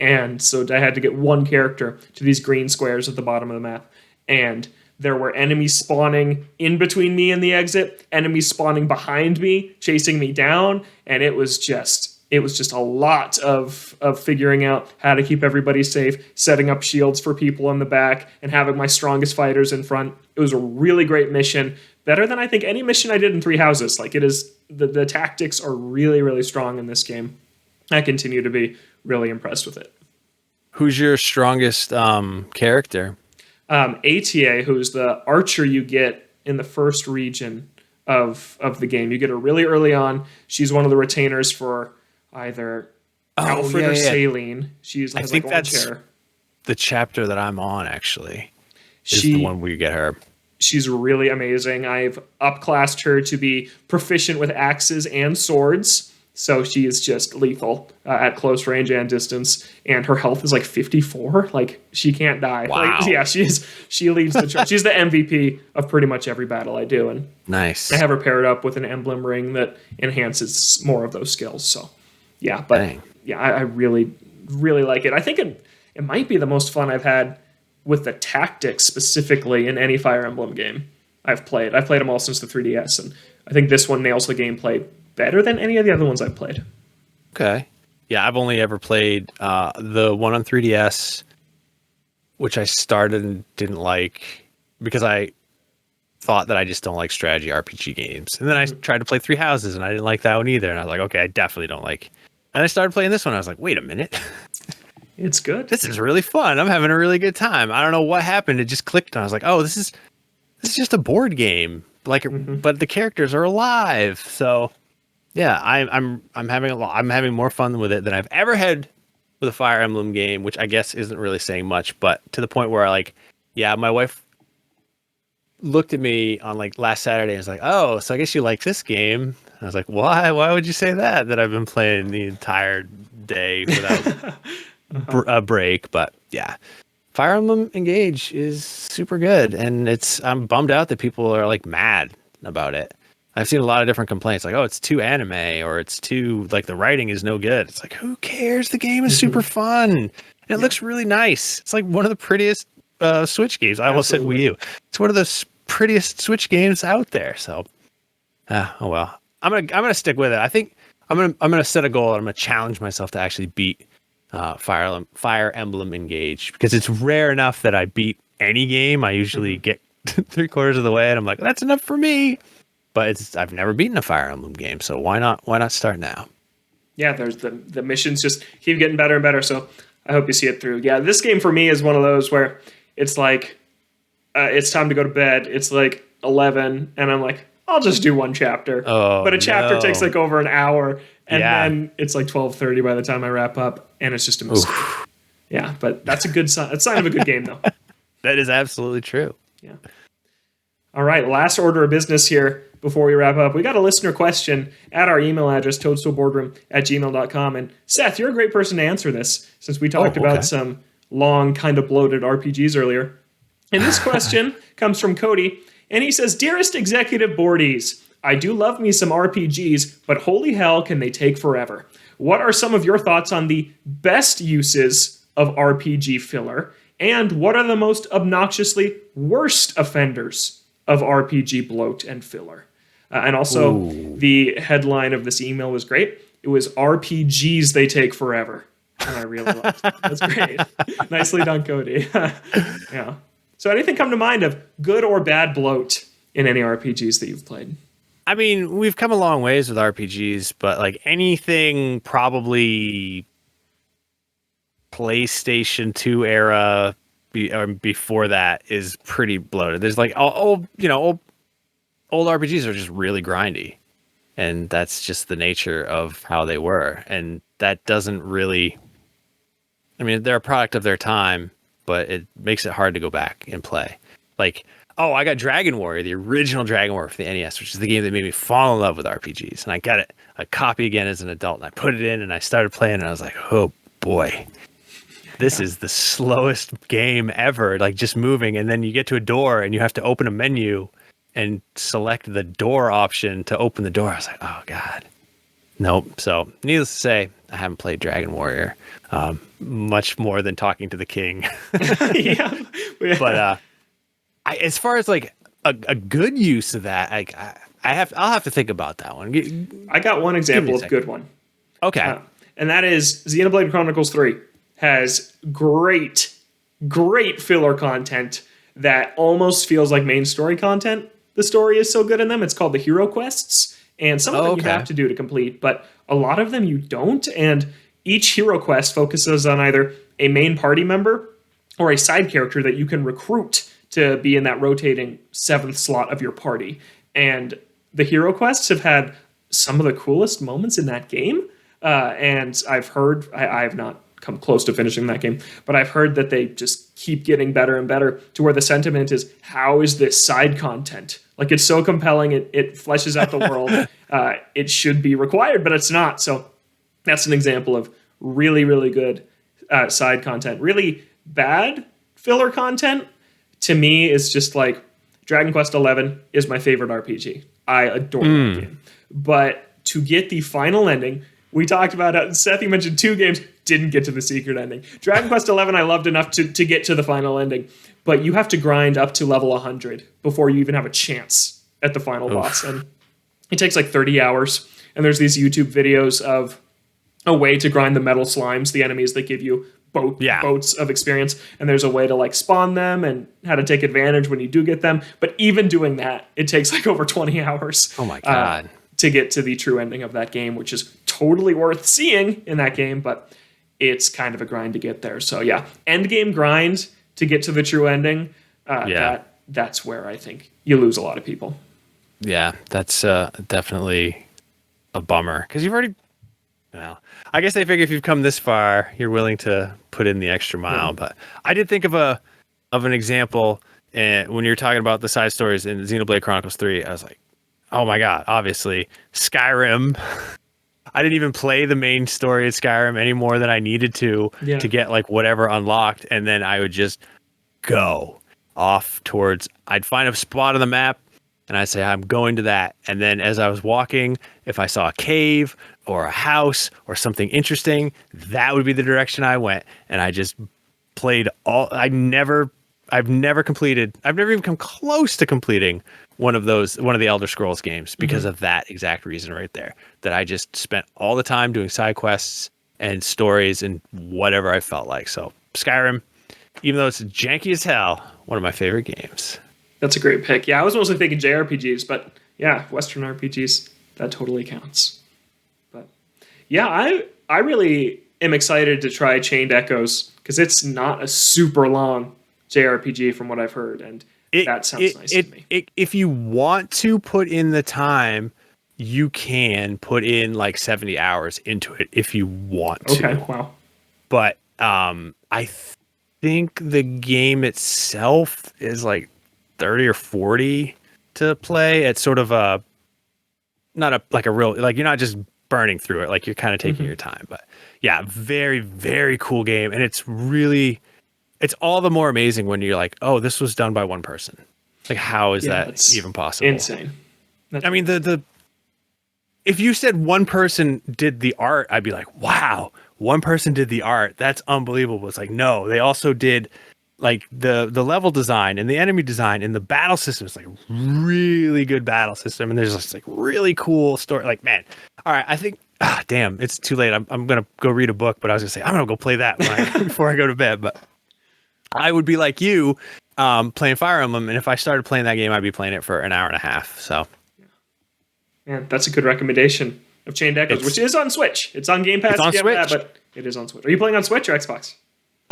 And so I had to get one character to these green squares at the bottom of the map. And there were enemies spawning in between me and the exit, enemies spawning behind me, chasing me down. And it was just a lot of figuring out how to keep everybody safe, setting up shields for people in the back, and having my strongest fighters in front. It was a really great mission. better than I think any mission I did in Three Houses. Like, it is, the tactics are really, really strong in this game. I continue to be really impressed with it. Who's your strongest character? ATA, who's the archer you get in the first region of the game. You get her really early on. She's one of the retainers for either Alfred or Saline. She's I think that's the chapter that I'm on, actually. Is the one where you get her. She's really amazing. I've upclassed her to be proficient with axes and swords. So she is just lethal at close range and distance, and her health is like 54. Like, she can't die. Wow. Like, yeah, she leads the charge. She's the MVP of pretty much every battle I do, and nice. I have her paired up with an emblem ring that enhances more of those skills. So, yeah, but Dang. yeah, I really, really like it. I think it might be the most fun I've had with the tactics specifically in any Fire Emblem game I've played. I've played them all since the 3DS, and I think this one nails the gameplay better than any of the other ones I've played. Okay. Yeah, I've only ever played the one on 3DS, which I started and didn't like because I thought that I just don't like strategy RPG games. And then I tried to play Three Houses, and I didn't like that one either. And I was like, okay, I definitely don't like. And I started playing this one. I was like, wait a minute. It's good. This is really fun. I'm having a really good time. I don't know what happened. It just clicked. And I was like, oh, this is just a board game. Like, but the characters are alive. So yeah, I'm having more fun with it than I've ever had with a Fire Emblem game, which I guess isn't really saying much, but to the point where my wife looked at me on like last Saturday and was like, oh, so I guess you like this game. I was like, why would you say that I've been playing the entire day without a break? But yeah, Fire Emblem Engage is super good, and I'm bummed out that people are like mad about it. I've seen a lot of different complaints, like, oh, it's too anime, or it's too, like, the writing is no good. It's like, who cares? The game is super fun. And it looks really nice. It's like one of the prettiest Switch games. I almost said Wii U. It's one of the prettiest Switch games out there. So, oh well. I'm gonna stick with it. I think I'm gonna set a goal, and I'm gonna challenge myself to actually beat Fire Emblem Engage, because it's rare enough that I beat any game. I usually get 3/4 of the way, and I'm like, that's enough for me. But I've never beaten a Fire Emblem game, so why not start now? Yeah, there's the missions just keep getting better and better, so I hope you see it through. Yeah, this game for me is one of those where it's like, it's time to go to bed. It's like 11, and I'm like, I'll just do one chapter. Oh, but a chapter takes like over an hour, and then it's like 12:30 by the time I wrap up, and it's just a mistake. Oof. Yeah, but that's a good sign. It's a sign of a good game, though. That is absolutely true. Yeah. All right, last order of business here before we wrap up. We got a listener question at our email address, toadstoolboardroom@gmail.com. And Seth, you're a great person to answer this, since we talked about some long, kind of bloated RPGs earlier. And this question comes from Cody, and he says, Dearest Executive Boardies, I do love me some RPGs, but holy hell, can they take forever? What are some of your thoughts on the best uses of RPG filler? And what are the most obnoxiously worst offenders of RPG bloat and filler? And also, the headline of this email was great. It was RPGs they take forever. And I really liked it. That's great. Nicely done, Cody. Yeah. So anything come to mind of good or bad bloat in any RPGs that you've played? I mean, we've come a long ways with RPGs, but like anything probably PlayStation 2 era or before that is pretty bloated. There's like old RPGs are just really grindy, and that's just the nature of how they were. And that doesn't really, I mean, they're a product of their time, but it makes it hard to go back and play. Like, oh, I got Dragon Warrior, the original Dragon Warrior for the NES, which is the game that made me fall in love with RPGs. And I got a copy again as an adult, and I put it in and I started playing, and I was like, oh boy, this is the slowest game ever. Like, just moving, and then you get to a door and you have to open a menu and select the door option to open the door. I was like, oh God. Nope. So needless to say, I haven't played Dragon Warrior much more than talking to the king. Yeah. But as far as like a good use of that, I'll have to think about that one. I got one example of good one. Okay. And that is Xenoblade Chronicles 3 has great filler content that almost feels like main story content. the story is so good in them. It's called the Hero Quests, and some of them you have to do to complete, but a lot of them you don't. And each hero quest focuses on either a main party member or a side character that you can recruit to be in that rotating 7th slot of your party. And the hero quests have had some of the coolest moments in that game. And I've heard, I have not come close to finishing that game, but I've heard that they just keep getting better and better, to where the sentiment is, how is this side content? Like, it's so compelling, it fleshes out the world. It should be required, but it's not. So that's an example of really, really good side content. Really bad filler content, to me, is just like Dragon Quest XI is my favorite RPG. I adore that game. But to get the final ending, we talked about it. Seth, you mentioned 2 games, didn't get to the secret ending. Dragon Quest XI I loved enough to get to the final ending, but you have to grind up to level 100 before you even have a chance at the final boss. And it takes like 30 hours. And there's these YouTube videos of a way to grind the metal slimes, the enemies that give you boats of experience. And there's a way to like spawn them and how to take advantage when you do get them. But even doing that, it takes like over 20 hours. Oh my God. To get to the true ending of that game, which is totally worth seeing in that game, but it's kind of a grind to get there. So yeah, end game grind to get to the true ending. That's where I think you lose a lot of people. Yeah, that's definitely a bummer, because you've already. Well, I guess I figure if you've come this far, you're willing to put in the extra mile. But I did think of an example, when you're talking about the side stories in Xenoblade Chronicles 3. I was like, oh my God, obviously Skyrim. I didn't even play the main story of Skyrim any more than I needed to get like whatever unlocked, and then I would just go off towards. I'd find a spot on the map, and I'd say, I'm going to that. And then as I was walking, if I saw a cave or a house or something interesting, that would be the direction I went. And I just played I've never even come close to completing one of the Elder Scrolls games because of that exact reason right there. That I just spent all the time doing side quests and stories and whatever I felt like. So Skyrim, even though it's janky as hell, one of my favorite games. That's a great pick. Yeah, I was mostly thinking JRPGs, but yeah, Western RPGs, that totally counts. But yeah, I really am excited to try Chained Echoes, because it's not a super long JRPG from what I've heard, and that sounds nice to me. If you want to put in the time, you can put in like 70 hours into it if you want to. Okay, wow. But I think the game itself is like 30 or 40 to play. It's sort of a real, like, you're not just burning through it, like you're kind of taking your time. But yeah, very, very cool game. And it's all the more amazing when you're like, oh, this was done by one person. Like, how is that even possible? Insane. I mean, if you said one person did the art, I'd be like, wow, one person did the art. That's unbelievable. It's like, no, they also did like the level design and the enemy design and the battle system is like really good battle system. And there's this like really cool story. Like, man, all right, I think, damn, it's too late. I'm going to go read a book, but I was gonna say, I'm going to go play that before I go to bed. But I would be like you, playing Fire Emblem. And if I started playing that game, I'd be playing it for an hour and a half. So. Yeah, that's a good recommendation of Chained Echoes, which is on Switch. It's on Game Pass. It's on Switch. But it is on Switch. Are you playing on Switch or Xbox?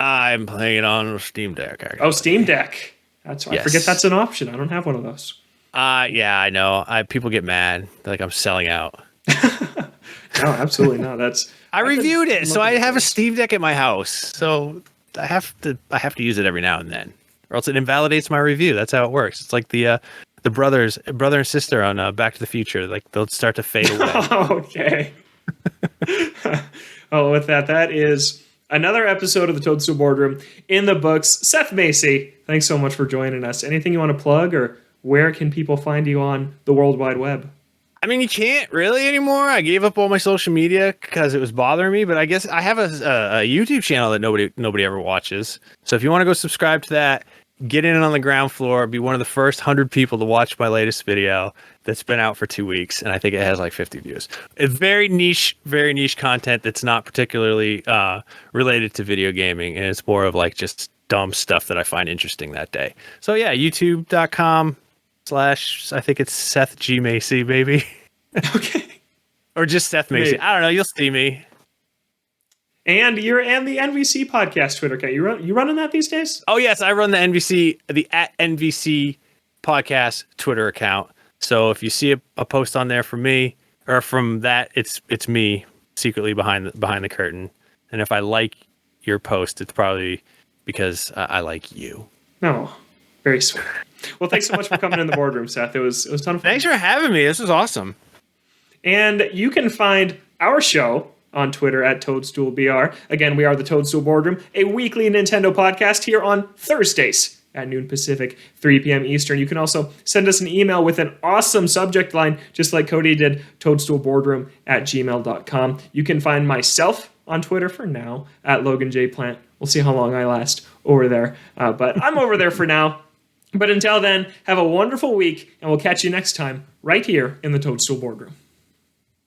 I'm playing it on Steam Deck. Oh, Steam Deck. That's right. Yes. I forget that's an option. I don't have one of those. Yeah, I know. People get mad. They're like, I'm selling out. No, absolutely not. I reviewed it, so I have a Steam Deck at my house. So I have to use it every now and then, or else it invalidates my review. That's how it works. It's like the brother and sister on Back to the Future. Like, they'll start to fade away. Okay. Oh, with that is another episode of the Toadstool Boardroom in the books. Seth Macy, thanks so much for joining us. Anything you want to plug, or where can people find you on the World Wide Web? I mean, you can't really anymore. I gave up all my social media because it was bothering me, but I guess I have a YouTube channel that nobody ever watches. So if you want to go subscribe to that, get in on the ground floor, be one of the first 100 people to watch my latest video that's been out for 2 weeks, and I think it has like 50 views. It's very niche content that's not particularly related to video gaming, and it's more of like just dumb stuff that I find interesting that day. So yeah, youtube.com/Seth I think it's Seth G Macy, maybe. Okay. Or just Seth Macy. Maybe. I don't know. You'll see me. And you're the NVC podcast Twitter account. You running that these days? Oh yes, I run the @NVC podcast Twitter account. So if you see a post on there from me or from that, it's me secretly behind the curtain. And if I like your post, it's probably because I like you. Oh, very sweet. Well, thanks so much for coming in the boardroom, Seth. It was a ton of fun. Thanks for having me. This was awesome. And you can find our show on Twitter @ToadstoolBR. Again, we are the Toadstool Boardroom, a weekly Nintendo podcast here on Thursdays at noon Pacific, 3 p.m. Eastern. You can also send us an email with an awesome subject line, just like Cody did, toadstoolboardroom@gmail.com. You can find myself on Twitter for now @Logan J. Plant. We'll see how long I last over there. But I'm over there for now. But until then, have a wonderful week, and we'll catch you next time right here in the Toadstool Boardroom.